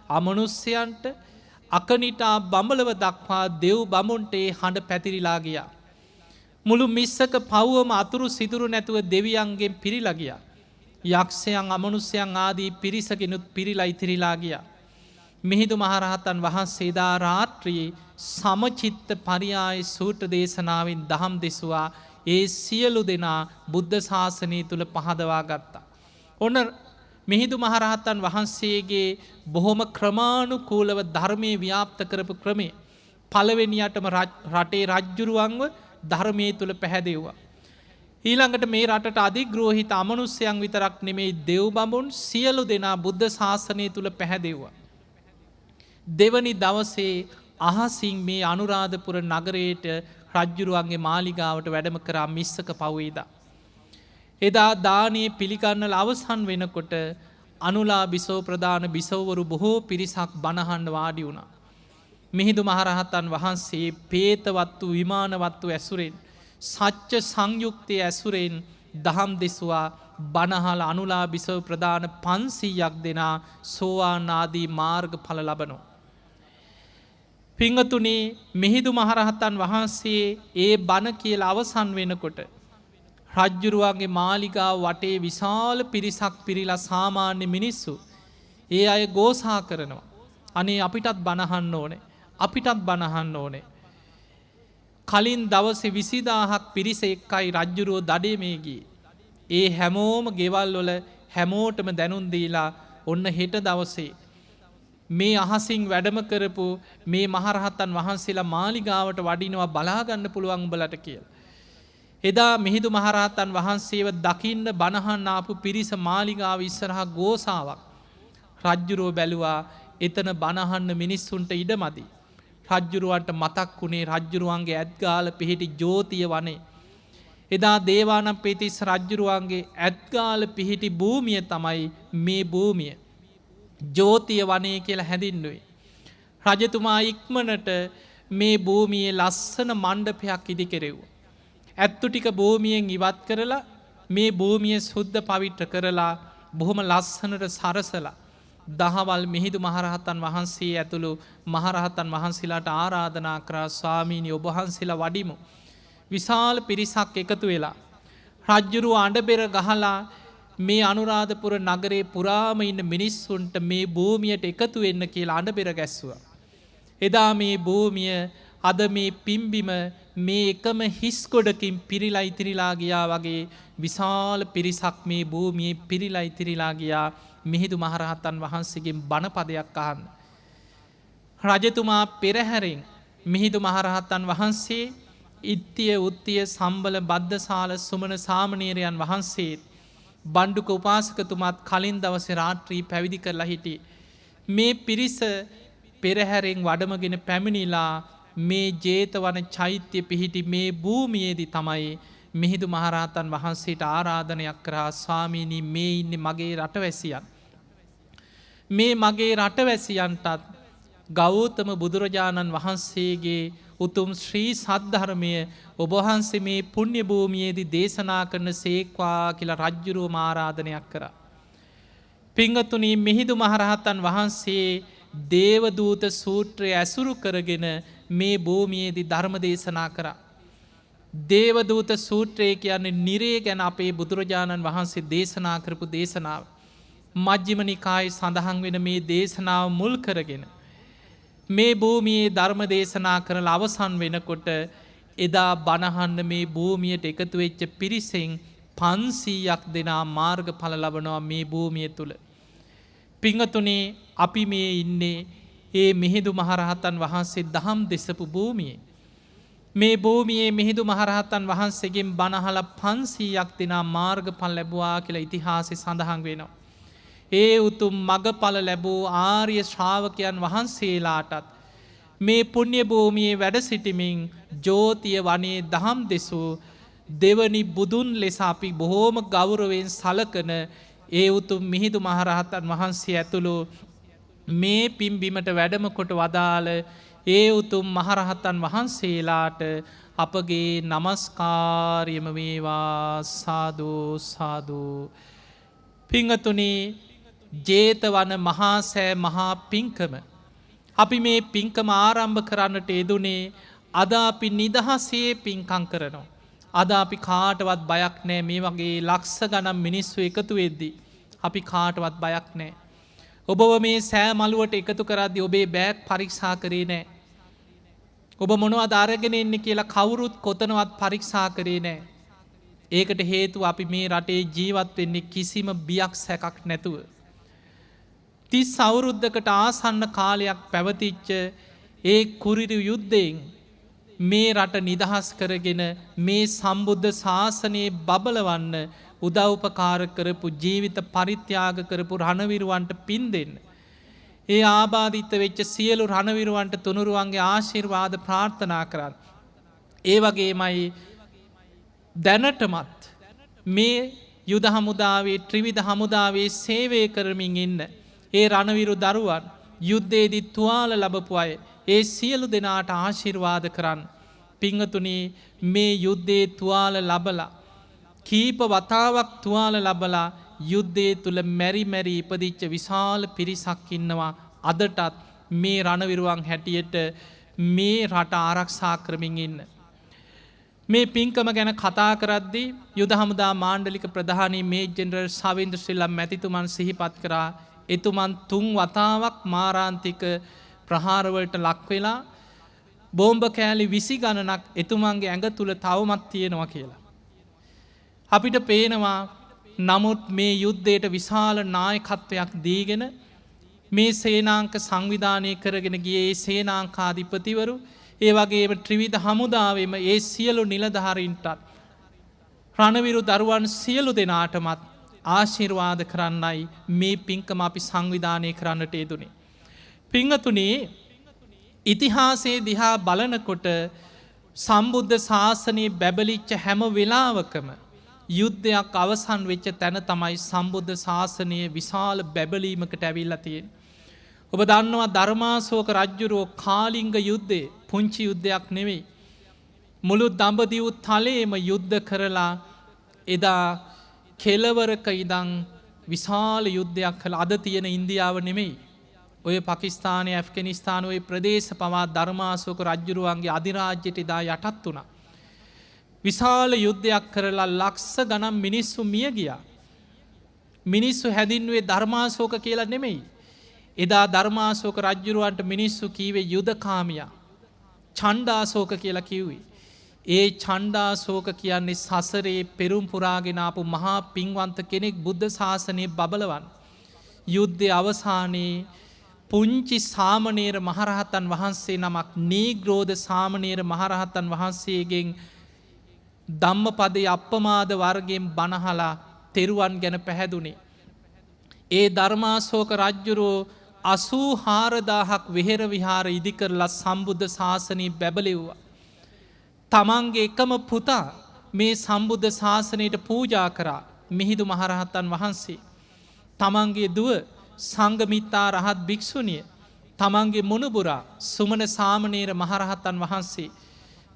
අමනුෂ්‍යයන්ට අකනිටා බඹලව දක්වා දෙව් බමුන්ට ඒ හඬ පැතිරිලා ගියා. මුළු මිස්සක පව්වම අතුරු සිදුරු නැතුව දෙවියන්ගෙන් පිරීලා ගියා. යක්ෂයන් අමනුෂ්‍යයන් ආදී පිරිසකිනුත් පිරීලා ඉතිරිලා ගියා. මිහිඳු මහරහතන් වහන්සේ දා රාත්‍රියේ සමචිත්ත පරියාය සූත්‍ර දේශනාවෙන් දහම් දෙසුවා. ඒ සියලු දෙනා බුද්ධ ශාසනය තුල පහදවා ගත්තා. ඔන්න මිහිඳු මහරහතන් වහන්සේගේ බොහොම ක්‍රමානුකූලව ධර්මයේ ව්‍යාප්ත කරපු ක්‍රමය පළවෙනියටම රටේ රජ්ජුරුවන්ව ධර්මයේ තුල පැහැදෙව්වා. ඊළඟට මේ රටට අධිග්‍රෝහිත අමනුෂ්‍යයන් විතරක් නෙමෙයි දෙව් බඹුන් සියලු දෙනා බුද්ධ ශාසනය තුල පැහැදෙව්වා. දෙවනි දවසේ අහසින් මේ අනුරාධපුර නගරයට රජ්ජුරුවන්ගේ මාලිගාවට වැඩම කරා මිස්සක පව්වේදා. එදා දානයේ පිළිගන්නල අවසන් වෙනකොට අනුලා බිසෝ ප්‍රධාන බිසෝවරු බොහෝ පිරිසක් බණහන්න වාඩි වුණා. මිහිඳු මහරහතන් වහන්සේ පේතවත්තු විමානවත්තු ඇසුරෙන් සච්ච සංයුක්තය ඇසුරෙන් දහම් දෙසුවා. බණහල අනුලා බිසෝ ප්‍රධාන 500ක් දෙනා සෝවාන් ආදී මාර්ග ඵල ලබනවා. පිංගතුනි මිහිඳු මහරහතන් වහන්සේ ඒ බණ කියලා අවසන් වෙනකොට රජ්ජුරුවන්ගේ මාලිගාව වටේ විශාල පිරිසක් පිරීලා සාමාන්‍ය මිනිස්සු ඒ අය ගෝසා කරනවා. අනේ අපිටත් බණහන්න ඕනේ. අපිටත් බණහන්න ඕනේ. කලින් දවසේ 20000ක් පිරිස එක්කයි රජ්ජුරුව දඩේමේ ගියේ. ඒ හැමෝම ගෙවල් වල හැමෝටම දැනුම් දීලා ඔන්න හෙට දවසේ මේ අහසින් වැඩම කරපු මේ මහරහතන් වහන්සේලා මාලිගාවට වඩිනවා බලා ගන්න පුළුවන් උඹලට කියලා. එදා මිහිඳු මහරහතන් වහන්සේව දකින්න බණහන්න ආපු පිරිස මාලිගාව ඉස්සරහා ගෝසාවක්. රජ්ජුරුව බැලුවා එතන බණහන්න මිනිස්සුන්ට ඉඩමදි. රජ්ජුරුවන්ට මතක් වුණේ රජ්ජුරුවන්ගේ ඇත්ගාල පිහිටි ජෝතිය වනේ. එදා දේවානම්පියතිස්ස රජ්ජුරුවන්ගේ ඇත්ගාල පිහිටි භූමිය තමයි මේ භූමිය. ජෝතිය වනේ කියලා හැඳින්වුවේ. රජතුමා ඉක්මනට මේ භූමියේ ලස්සන මණ්ඩපයක් ඉදි කෙරෙව්වා. ඇත්තු ටික භූමියෙන් ඉවත් කරලා මේ භූමිය සුද්ධ පවිත්‍ර කරලා බොහොම ලස්සනට සරසලා දහවල් මිහිඳු මහරහතන් වහන්සේ ඇතුළු මහරහතන් වහන්සේලාට ආරාධනා කරා ස්වාමීනි ඔබ වහන්සේලා වඩිමු. විශාල පිරිසක් එකතු වෙලා රජ්ජුරුව අඬබෙර ගහලා මේ අනුරාධපුර නගරේ පුරාම ඉන්න මිනිස්සුන්ට මේ භූමියට එකතු වෙන්න කියලා අඬබෙර ගැස්සුවා. එදා මේ භූමිය අද මේ පිම්බිම මේ එකම හිස් ගොඩකින් පිරීලා ඉතිරිලා ගියා වගේ විශාල පිරිසක් මේ භූමියේ පිරීලා ඉතිරිලා ගියා මිහිඳු මහරහතන් වහන්සේගෙන් බණ පදයක් අහන්න. රජතුමා පෙරහැරෙන් මිහිඳු මහරහතන් වහන්සේ ඉත්තිය උත්තිය සම්බල බද්දසාල සුමන සාමණේරයන් වහන්සේ බණ්ඩුක උපාසකතුමාත් කලින් දවසේ රාත්‍රී පැවිදි කරලා හිටියේ. මේ පිරිස පෙරහැරෙන් වඩමගෙන පැමිණිලා මේ ජේතවන චෛත්‍ය පිහිටි මේ භූමියේදී තමයි මිහිඳු මහරහතන් වහන්සේට ආරාධනයක් කරා ස්වාමීනි මේ ඉන්නේ මගේ රටවැසියන්. මේ මගේ රටවැසියන්ටත් ගෞතම බුදුරජාණන් වහන්සේගේ උතුම් ශ්‍රී සද්ධර්මය ඔබ වහන්සේ මේ පුණ්‍ය භූමියේදී දේශනා කරන සේක්වා කියලා රජ්ජුරුවම ආරාධනයක් කරා. පිංගතුනි මිහිඳු මහරහතන් වහන්සේ දේවදූත සූත්‍රය ඇසුරු කරගෙන මේ භූමියේදී ධර්ම දේශනා කරා. දේවදූත සූත්‍රය කියන්නේ නිරේ ගැන අපේ බුදුරජාණන් වහන්සේ දේශනා කරපු දේශනාව. මජ්ක්‍ධිම නිකායේ සඳහන් වෙන මේ දේශනාව මුල් කරගෙන මේ භූමියේ ධර්ම දේශනා කරලා අවසන් වෙනකොට එදා බණහන්න මේ භූමියට එකතු වෙච්ච පිරිසෙන් 500ක් දෙනා මාර්ගඵල ලබනවා මේ භූමිය තුල. පිංගතුනේ අපි මේ ඉන්නේ ඒ මිහිඳු මහරහතන් වහන්සේ දහම් දෙසපු භූමියේ. මේ භූමියේ මිහිඳු මහරහතන් වහන්සේගෙන් බණ අහලා 500ක් දෙනා මාර්ගඵල ලැබුවා කියලා ඉතිහාසයේ සඳහන් වෙනවා. ඒ උතුම් මගඵල ලැබූ ආර්ය ශ්‍රාවකයන් වහන්සේලාටත් මේ පුණ්‍ය භූමියේ වැඩ සිටිමින් ජෝතිය වනේ දහම් දෙසූ දෙවනි බුදුන් ලෙස අපි බොහෝම ගෞරවයෙන් සලකන ඒ උතුම් මිහිඳු මහරහතන් වහන්සේ ඇතුළු මේ පින්බිමට වැඩම කොට වදාළ ඒ උතුම් මහරහතන් වහන්සේලාට අපගේ නමස්කාරයම වේවා සාදු සාදු. පිංගතුනි ජේතවන මහා සෑ මහා පිංකම අපි මේ පිංකම ආරම්භ කරන්නට යෙදුනේ අද අපි නිදහසේ පිංකම් කරනවා. අද අපි කාටවත් බයක් නැහැ මේ වගේ ලක්ෂ ගණන් මිනිස්සු එකතු වෙද්දී අපි කාටවත් බයක් නැහැ. ඔබව මේ සෑ මළුවට එකතු කරද්දී ඔබේ බෑග් පරීක්ෂා කරේ නැහැ. ඔබ මොනවද අරගෙන ඉන්නේ කියලා කවුරුත් කොතනවත් පරීක්ෂා කරේ නැහැ. ඒකට හේතුව අපි මේ රටේ ජීවත් වෙන්නේ කිසිම බියක් සැකක් නැතුව. 30 අවුරුද්දකට ආසන්න කාලයක් පැවතිච්ච ඒ කුරිරු යුද්ධයෙන් මේ රට නිදහස් කරගෙන මේ සම්බුද්ධ ශාසනයේ බබලවන්න උදව්පකාර කරපු ජීවිත පරිත්‍යාග කරපු රණවිරුවන්ට පින් දෙන්න. ඒ ආබාධිත වෙච්ච සියලු රණවිරුවන්ට තුනුරුවන්ගේ ආශිර්වාද ප්‍රාර්ථනා කරන්න. ඒ වගේමයි දැනටමත් මේ යුද හමුදාවේ ත්‍රිවිධ හමුදාවේ සේවය කරමින් ඉන්න ඒ රණවිරු දරුවන් යුද්ධයේදී තුවාල ලැබපු අය ඒ සියලු දෙනාට ආශිර්වාද කරන්න. පිංගතුනි මේ යුද්ධයේ තුවාල ලබලා කීප වතාවක් තුවාල ලබලා යුද්ධයේ තුල මෙරි මෙරි ඉපදිච්ච විශාල පිරිසක් ඉන්නවා. අදටත් මේ රණවිරුවන් හැටියට මේ රට ආරක්ෂා කරමින් ඉන්න. මේ පින්කම ගැන කතා කරද්දී යුද හමුදා මාණ්ඩලික ප්‍රධානී මේජර් ජෙනරල් සවින්ද්‍ර ශ්‍රීලම් මැතිතුමන් සිහිපත් කරා එතුමන් 3 වතාවක් මාරාන්තික ප්‍රහාරවලට ලක් වෙලා බෝම්බ කෑලි 20 ගණනක් එතුමන්ගේ ඇඟ තුල තවමත් තියෙනවා කියලා. අපිට පේනවා නමුත් මේ යුද්ධයට විශාල නායකත්වයක් දීගෙන මේ සේනාංක සංවිධානය කරගෙන ගියේ සේනාංකාධිපතිවරු ඒ වගේම ත්‍රිවිධ හමුදාවෙම ඒ සියලු නිලධාරීන්ටත් රණවිරු දරුවන් සියලු දෙනාටමත් ආශිර්වාද කරන්නයි මේ පින්කම අපි සංවිධානය කරන්නට යෙදුනේ. පින්වතුනි ඉතිහාසයේ දිහා බලනකොට සම්බුද්ධ ශාසනයේ බැබලිච්ච හැම වෙලාවකම යුද්ධයක් අවසන් වෙච්ච තැන තමයි සම්බුද්ධ ශාසනයේ විශාල බැබලීමකට ඇවිල්ලා තියෙන්නේ. ඔබ දන්නවා ධර්මාශෝක රජුරෝ කාලිංග යුද්ධේ පුංචි යුද්ධයක් නෙවෙයි. මුළු දඹදිව් තලයේම යුද්ධ කරලා එදා කෙළවරක ඉඳන් විශාල යුද්ධයක් කළා. අද තියෙන ඉන්දියාව නෙමෙයි. ඔය පාකිස්තානයේ ඇෆ්ගනිස්තානයේ ඔය ප්‍රදේශ පවා ධර්මාශෝක රජුරුවන්ගේ අධිරාජ්‍යයට එදා යටත් වුණා. විශාල යුද්ධයක් කරලා ලක්ෂ ගණන් මිනිස්සු මිය ගියා. මිනිස්සු හැදින්නුවේ ධර්මාශෝක කියලා නෙමෙයි. එදා ධර්මාශෝක රජුරුවන්ට මිනිස්සු කීවේ යුදකාමියා. ඡණ්ඩාශෝක කියලා කිව්වේ. ඒ ඡණ්ඩාශෝක කියන්නේ සසරේ පෙරුම් පුරාගෙන ආපු මහා පින්වන්ත කෙනෙක් බුද්ධ ශාසනයේ බබලවන්. යුද්ධයේ අවසානයේ පුංචි සාමණේර මහරහතන් වහන්සේ නමක් නීග්‍රෝධ සාමණේර මහරහතන් වහන්සේගෙන් ධම්මපදයේ අප්පමාද වර්ගයෙන් බණහලා තෙරුවන් ගැන පැහැදුනේ. ඒ ධර්මාශෝක රජ්ජුරුවෝ 84000ක් වෙහෙර විහාර ඉදි කරලා සම්බුද්ධ ශාසනය බැබලෙව්වා. තමන්ගේ එකම පුතා මේ සම්බුද්ධ ශාසනයට පූජා කරා මිහිඳු මහරහතන් වහන්සේ. තමන්ගේ දුව සංඝමිත්තා රහත් භික්ෂුණිය, තමන්ගේ මුණුබුරා සුමන සාමණේර මහරහතන් වහන්සේ.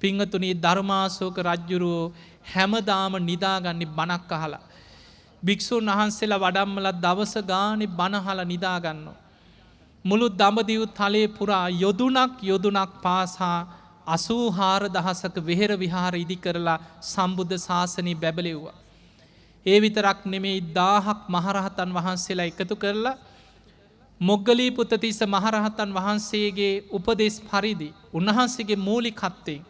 පිංගතුනී ධර්මාශෝක රජ්ජුරුවෝ හැමදාම නිදාගන්නේ බණක් අහලා. භික්ෂුන් වහන්සේලා වඩම්මලා දවස ගානේ බණ අහලා නිදාගන්නවා. මුළු දඹදිව් තලයේ පුරා යොදුනක් පාසා 84000ක වෙහෙර විහාර ඉදි කරලා සම්බුද්ධ ශාසනය බැබලෙව්වා. ඒ විතරක් නෙමෙයි 1000ක් මහරහතන් වහන්සේලා එකතු කරලා මොග්ගලී පුත්තිස්ස මහරහතන් වහන්සේගේ උපදේශ පරිදි උන්වහන්සේගේ මූලිකත්වයෙන්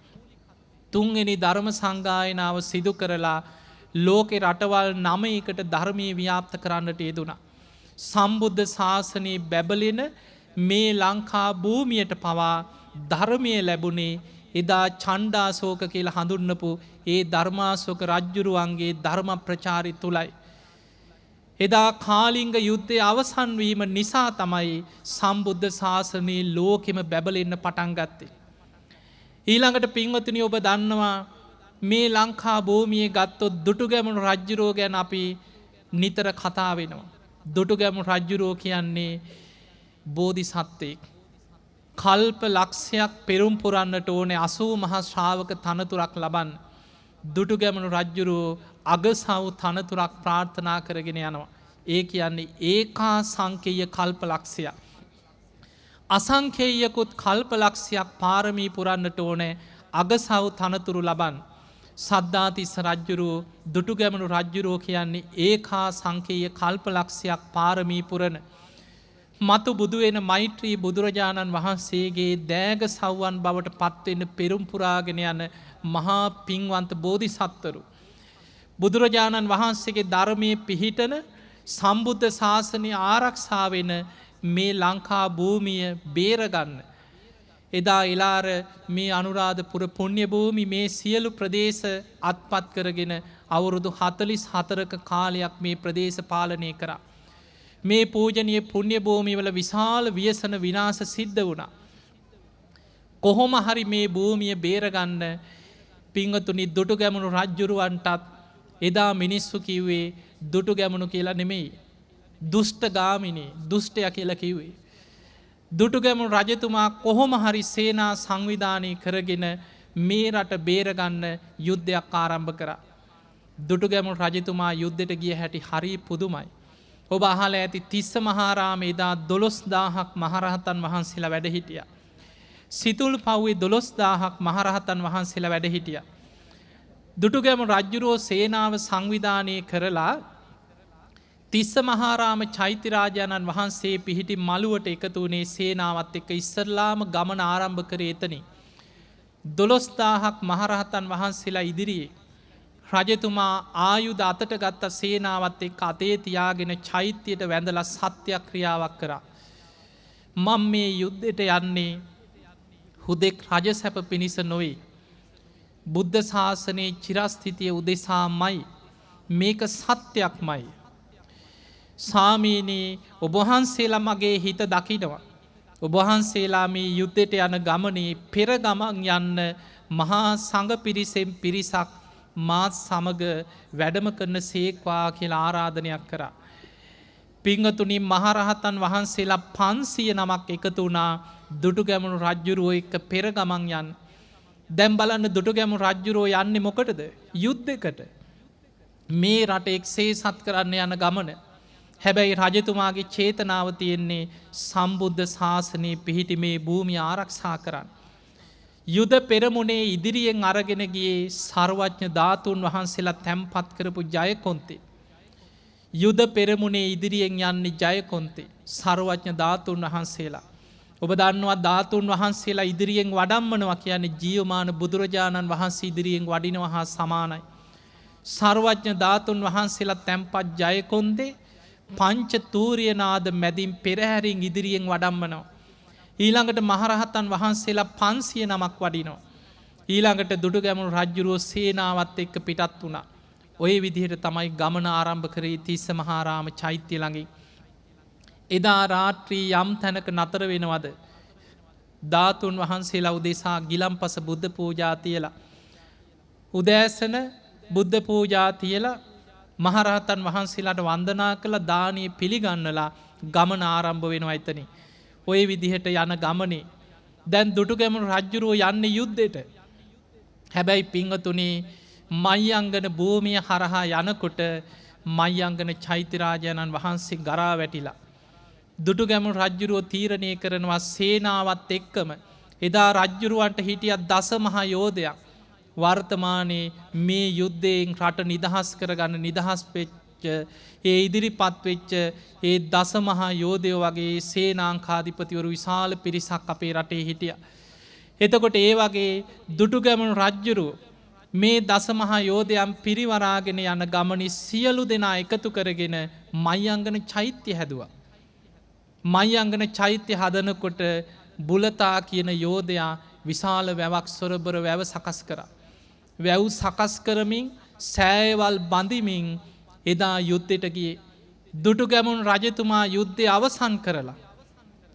තුන්වෙනි ධර්ම සංගායනාව සිදු කරලා ලෝකේ රටවල් 9කට ධර්මයේ ව්‍යාප්ත කරන්නට යෙදුණා. සම්බුද්ධ ශාසනයේ බැබලෙන මේ ලංකා භූමියට පවා ධර්මය ලැබුණේ එදා චණ්ඩාශෝක කියලා හඳුන්වපු ඒ ධර්මාශෝක රජ්ජුරුවන්ගේ ධර්ම ප්‍රචාරය තුලයි. එදා කාලිංග යුද්ධයේ අවසන් වීම නිසා තමයි සම්බුද්ධ ශාසනයේ ලෝකෙම බැබලෙන්න පටන් ගත්තේ. ඊළඟට පින්වතුනි ඔබ දන්නවා මේ ලංකා භූමියේ ගත්තොත් දුටුගැමුණු රජුරෝ ගැන අපි නිතර කතා වෙනවා. දුටුගැමුණු රජුරෝ කියන්නේ බෝධිසත්වෙක්. කල්ප ලක්ෂයක් පෙරම් පුරන්නට ඕනේ 80 මහා ශ්‍රාවක තනතුරක් ලබන්න. දුටුගැමුණු රජුරෝ අගසව් තනතුරක් ප්‍රාර්ථනා කරගෙන යනවා. ඒ කියන්නේ ඒකා සංකේය කල්ප ලක්ෂයක්. අසංකේයකුත් කල්ප ලක්ෂයක් පාරමී පුරන්නට ඕනේ අගසව් තනතුරු ලබන්න. සද්ධාතිස්ස රජ්ජුරුවෝ දුටුගැමුණු රජ්ජුරුවෝ කියන්නේ ඒකා සංකේය කල්ප ලක්ෂයක් පාරමී පුරන මතු බුදුවෙන මෛත්‍රී බුදුරජාණන් වහන්සේගේ දෑග සව්වන් බවට පත්වෙන්න පෙරුම් පුරාගෙන යන මහා පින්වන්ත බෝධිසත්වරු. බුදුරජාණන් වහන්සේගේ ධර්මයේ පිහිටන සම්බුද්ධ ශාසනය ආරක්ෂා වෙන මේ ලංකා භූමිය බේරගන්න. එදා එලාර මේ අනුරාධපුර පුණ්‍ය භූමි මේ සියලු ප්‍රදේශ අත්පත් කරගෙන අවුරුදු 44ක කාලයක් මේ ප්‍රදේශ පාලනය කරා. මේ පූජනීය පුණ්‍ය භූමිවල විශාල ව්‍යසන විනාශ සිද්ධ වුණා. කොහොම හරි මේ භූමිය බේරගන්න පින්වතුනි දුටුගැමුණු රජුරවන්ටත් එදා මිනිස්සු කිව්වේ දුටුගැමුණු කියලා නෙමෙයි. දුෂ්ටගාමිනී දුෂ්ටයා කියලා කිව්වේ. දුටුගැමුණු රජතුමා කොහොම හරි සේනා සංවිධානය කරගෙන මේ රට බේරගන්න යුද්ධයක් ආරම්භ කරා. දුටුගැමුණු රජතුමා යුද්ධයට ගිය හැටි හරි පුදුමයි. ඔබ අහලා ඇති තිස්ස මහාරාමේ එදා 12000ක් මහරහතන් වහන්සේලා වැඩ හිටියා. සිතුල් පව්වේ 12000ක් මහරහතන් වහන්සේලා වැඩ හිටියා. දුටුගැමුණු රජුරෝ සේනාව සංවිධානය කරලා තිස්ස මහාරාම චෛත්‍යරාජාණන් වහන්සේ පිහිටි මළුවට එකතු වුණේ සේනාවත් එක්ක ඉස්සරලාම ගමන ආරම්භ කරේ එතනින්. 12000ක් මහරහතන් වහන්සේලා ඉදිරියේ රජතුමා ආයුධ අතට ගත්ත සේනාවත් එක්ක අතේ තියාගෙන චෛත්‍යයට වැඳලා සත්‍යක්‍රියාවක් කරා. මම මේ යුද්ධයට යන්නේ හුදෙක් රජසැප පිණිස නොවේ. බුද්ධ ශාසනයේ චිරස්ථිතිය උදෙසාමයි. මේක සත්‍යක්මයි. සාමීනී ඔබ වහන්සේලා මගේ හිත දකිනවා. ඔබ වහන්සේලා මේ යුද්ධයට යන ගමනේ පෙර ගමන් යන්න මහා සංඝ පිරිසෙන් පිරිසක් මාත් සමග වැඩම කරන සේක්වා කියලා ආරාධනයක් කරා. පිංගතුනි මහරහතන් වහන්සේලා 500 නමක් එකතු වුණා දුටුගැමුණු රජුරෝ එක්ක පෙර ගමන් යන්න. දැන් බලන්න දුටුගැමුණු රජුරෝ යන්නේ මොකටද? යුද්ධයකට. මේ රට එක්සේසත් කරන්න යන ගමන. හැබැයි රජතුමාගේ චේතනාව තියෙන්නේ සම්බුද්ධ ශාසනයේ පිහිටි මේ භූමිය ආරක්ෂා කරන්න. යුද පෙරමුණේ ඉදිරියෙන් අරගෙන ගියේ සර්වඥ ධාතුන් වහන්සේලා තැන්පත් කරපු ජයකොන්තේ. යුද පෙරමුණේ ඉදිරියෙන් යන්නේ ජයකොන්තේ සර්වඥ ධාතුන් වහන්සේලා. ඔබ දන්නවා ධාතුන් වහන්සේලා ඉදිරියෙන් වඩම්මනවා කියන්නේ ජීවමාන බුදුරජාණන් වහන්සේ ඉදිරියෙන් වඩිනවා හා සමානයි. සර්වඥ ධාතුන් වහන්සේලා තැන්පත් ජයකොන්තේ පංච තූර්යනාද මැදින් පෙරහැරින් ඉදිරියෙන් වඩම්මනවා. ඊළඟට මහරහතන් වහන්සේලා 500 නමක් වඩිනවා. ඊළඟට දුටුගැමුණු රජුරෝ සේනාවත් එක්ක පිටත් වුණා. ඔය විදිහට තමයි ගමන ආරම්භ කරේ තිස්ස මහාරාම චෛත්‍ය ළඟින්. එදා රාත්‍රී යම් තැනක නතර වෙනවද? ධාතුන් වහන්සේලා උදෙසා ගිලම්පස බුද්ධ පූජා තියලා උදෑසන බුද්ධ පූජා තියලා මහරහතන් වහන්සේලාට වන්දනා කළ දානීය පිළිගන්නලා ගමන ආරම්භ වෙනවා එතනින්. ඔය විදිහට යන ගමනේ දැන් දුටුගැමුණු රජුරෝ යන්නේ යුද්ධෙට. හැබැයි පිංගතුනේ මයංගන භූමිය හරහා යනකොට මයංගන චෛත්‍යරාජාණන් වහන්සේ ගරා වැටිලා. දුටුගැමුණු රජුරෝ තීරණය කරනවා සේනාවත් එක්කම එදා රජුරුවන්ට හිටිය දස මහා යෝධයක් වර්තමානයේ මේ යුද්ධයෙන් රට නිදහස් කරගන්න නිදහස් වෙච්ච ඒ ඉදිරිපත් වෙච්ච ඒ දස මහා යෝධයෝ වගේ සේනාංකාධිපතිවරු විශාල පිරිසක් අපේ රටේ හිටියා. එතකොට ඒ වගේ දුටුගැමුණු රජුරුව මේ දස මහා යෝධයන් පිරිවරාගෙන යන ගමනේ සියලු දෙනා එකතු කරගෙන මයංගන චෛත්‍ය හැදුවා. මයංගන චෛත්‍ය හදනකොට බුලතා කියන යෝධයා විශාල වැවක් සොරබර වැව සකස් කරා. වැව් සකස් කරමින් සෑවල් බඳිමින් එදා යුද්ධයට ගියේ. දුටුගැමුණු රජතුමා යුද්ධය අවසන් කරලා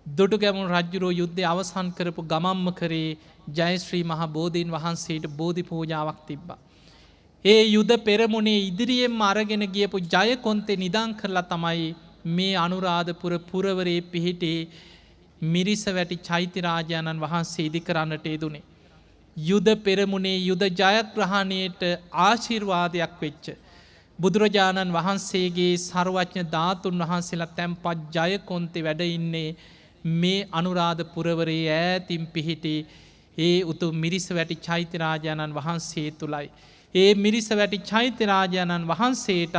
දුටුගැමුණු රජුරෝ යුද්ධය අවසන් කරපු ගමම්ම කරේ ජයශ්‍රී මහා බෝධීන් වහන්සේට බෝධි පූජාවක් තිබ්බා. ඒ යුද පෙරමුණේ ඉදිරියෙන්ම අරගෙන ගියපු ජයකොන්තේ නිදන් කරලා තමයි මේ අනුරාධපුර පුරවරේ පිහිටේ මිරිසවැටි චෛත්‍යරාජාණන් වහන්සේ ඉදි කරන්නට යෙදුනේ. යුද පෙරමුණේ යුද ජයග්‍රහණයට ආශිර්වාදයක් වෙච්ච බුදුරජාණන් වහන්සේගේ සර්වඥ ධාතුන් වහන්සේලා තැන්පත් ජයකොන්තේ වැඩ ඉන්නේ මේ අනුරාධ පුරවරේ ඈතින් පිහිටි ඒ උතුම් මිරිසවැටි චෛත්‍යරාජාණන් වහන්සේ තුලයි. ඒ මිරිසවැටි චෛත්‍යරාජාණන් වහන්සේටත්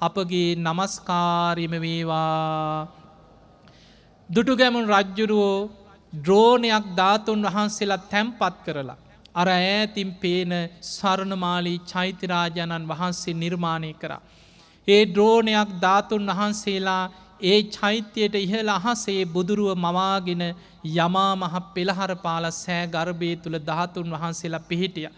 අපගේ නමස්කාරයම වේවා. දුටුගැමුණු රජුරෝ ඩ්‍රෝනයක් ධාතුන් වහන්සේලා තැන්පත් කරලා අර ඈතින් පේන ස්වර්ණමාලී චෛත්‍යරාජාණන් වහන්සේ නිර්මාණය කරා. ඒ ඩ්‍රෝනයක් ධාතුන් වහන්සේලා ඒ චෛත්‍යයට ඉහළ අහසේ බුදුරුව මවාගෙන යමා මහ පෙළහර පාල සෑ ගර්භය තුල ධාතුන් වහන්සේලා පිහිටියා.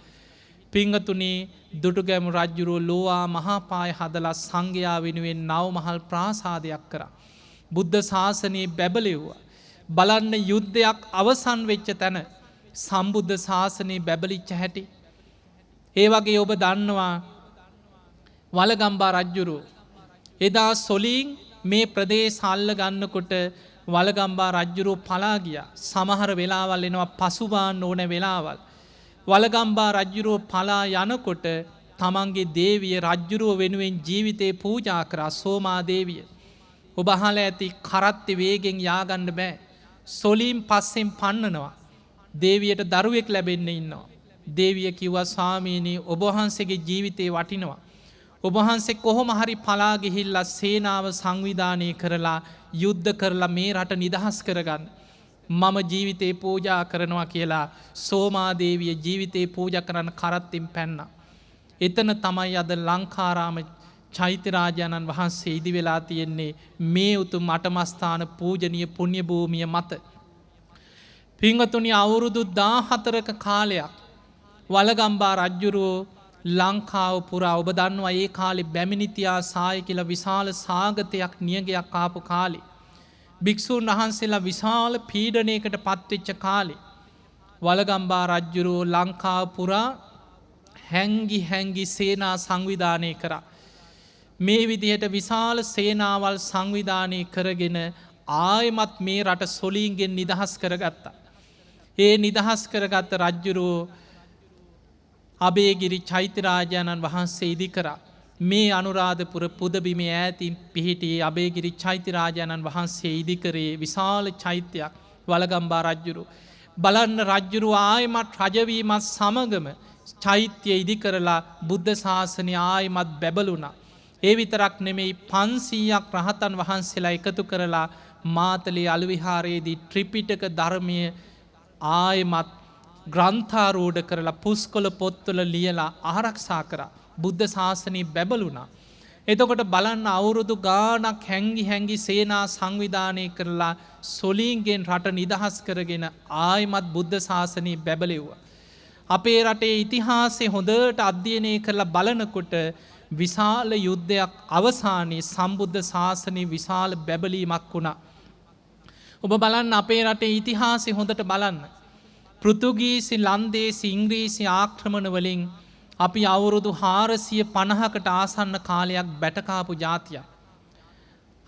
පිංගතුනි දුටුගැමුණු රජුරෝ ලෝවා මහා පාය හදලා සංඝයා වෙනුවෙන් නවමහල් ප්‍රාසාදයක් කරා. බුද්ධ ශාසනයේ බැබලෙව්වා. බලන්න යුද්ධයක් අවසන් වෙච්ච තැන සම්බුද්ධ ශාසනයේ බැබලිච්ච හැටි. ඒ වගේ ඔබ දන්නවා වලගම්බා රජුරෝ එදා සොලින් මේ ප්‍රදේශ අල්ල ගන්නකොට වලගම්බා රජුරෝ පලා ගියා. සමහර වෙලාවල් එනවා පසුබාන්න ඕන වෙලාවල්. වලගම්බා රජුරෝ පලා යනකොට තමන්ගේ දේවිය රජුරෝ වෙනුවෙන් ජීවිතේ පූජා කරා සෝමා දේවිය. ඔබ අහලා ඇති කරත්ති වේගෙන් ය아가න්න බෑ. සොලින් පස්සෙන් පන්නනවා. දේවියට දරුවෙක් ලැබෙන්න ඉන්නවා. දේවිය කිව්වා ස්වාමීනි ඔබ වහන්සේගේ ජීවිතේ වටිනවා. ඔබ වහන්සේ කොහොම හරි පලා ගිහිල්ලා සේනාව සංවිධානය කරලා යුද්ධ කරලා මේ රට නිදහස් කරගන්න. මම ජීවිතේ පූජා කරනවා කියලා සෝමාදේවිය ජීවිතේ පූජා කරන්න කරත්තින් පැන්නා. එතන තමයි අද ලංකාරාම චෛත්‍යරාජාණන් වහන්සේ ඉදි වෙලා තියෙන්නේ මේ උතුම් අටමස්ථාන පූජනීය පුණ්‍ය භූමිය මත. පින්වතුනි අවුරුදු 14ක කාලයක් වලගම්බා රජුරෝ ලංකාව පුරා ඔබ දන්නවා ඒ කාලේ බැමිණිතියා සාය කියලා විශාල සාගතයක් නියගයක් ආපු කාලේ. භික්ෂූන් වහන්සේලා විශාල පීඩනයකට පත්වෙච්ච කාලේ වලගම්බා රජුරෝ ලංකාව පුරා හැංගි හැංගි සේනා සංවිධානය කරා. මේ විදිහට විශාල සේනාවල් සංවිධානය කරගෙන ආයමත් මේ රට සොලීන්ගෙන් නිදහස් කරගත්තා. ඒ නිදහස් කරගත්ත රජුරෝ අබේගිරි චෛත්‍යරාජාණන් වහන්සේ ඉදි කරා. මේ අනුරාධපුර පුදබිමේ ඈතින් පිහිටියේ අබේගිරි චෛත්‍යරාජාණන් වහන්සේ ඉදි කරේ විශාල චෛත්‍යයක් වලගම්බා රජුරෝ. බලන්න රජුරෝ ආයමත් රජවීමත් සමගම චෛත්‍ය ඉදි කරලා බුද්ධ ශාසනය ආයමත් බැබළුණා. ඒ විතරක් නෙමෙයි 500ක් රහතන් වහන්සේලා එකතු කරලා මාතලේ අලුවිහාරයේදී ත්‍රිපිටක ධර්මය ආයමත් ග්‍රන්ථාරූඪ කරලා පුස්කොළ පොත්වල ලියලා ආරක්ෂා කරා. බුද්ධ ශාසනය බැබළුණා. එතකොට බලන්න අවුරුදු ගාණක් හැංගි හැංගි සේනා සංවිධානය කරලා සොලීන්ගෙන් රට නිදහස් කරගෙන ආයමත් බුද්ධ ශාසනය බැබලෙව්වා. අපේ රටේ ඉතිහාසය හොඳට අධ්‍යයනය කරලා බලනකොට විශාල යුද්ධයක් අවසානයේ සම්බුද්ධ ශාසනයේ විශාල බැබලීමක් වුණා. ඔබ බලන්න අපේ රටේ ඉතිහාසය හොඳට බලන්න. පෘතුගීසි ලන්දේසි ඉංග්‍රීසි ආක්‍රමණ වලින් අපි අවුරුදු 450කට ආසන්න කාලයක් බැටකාපු ජාතියක්.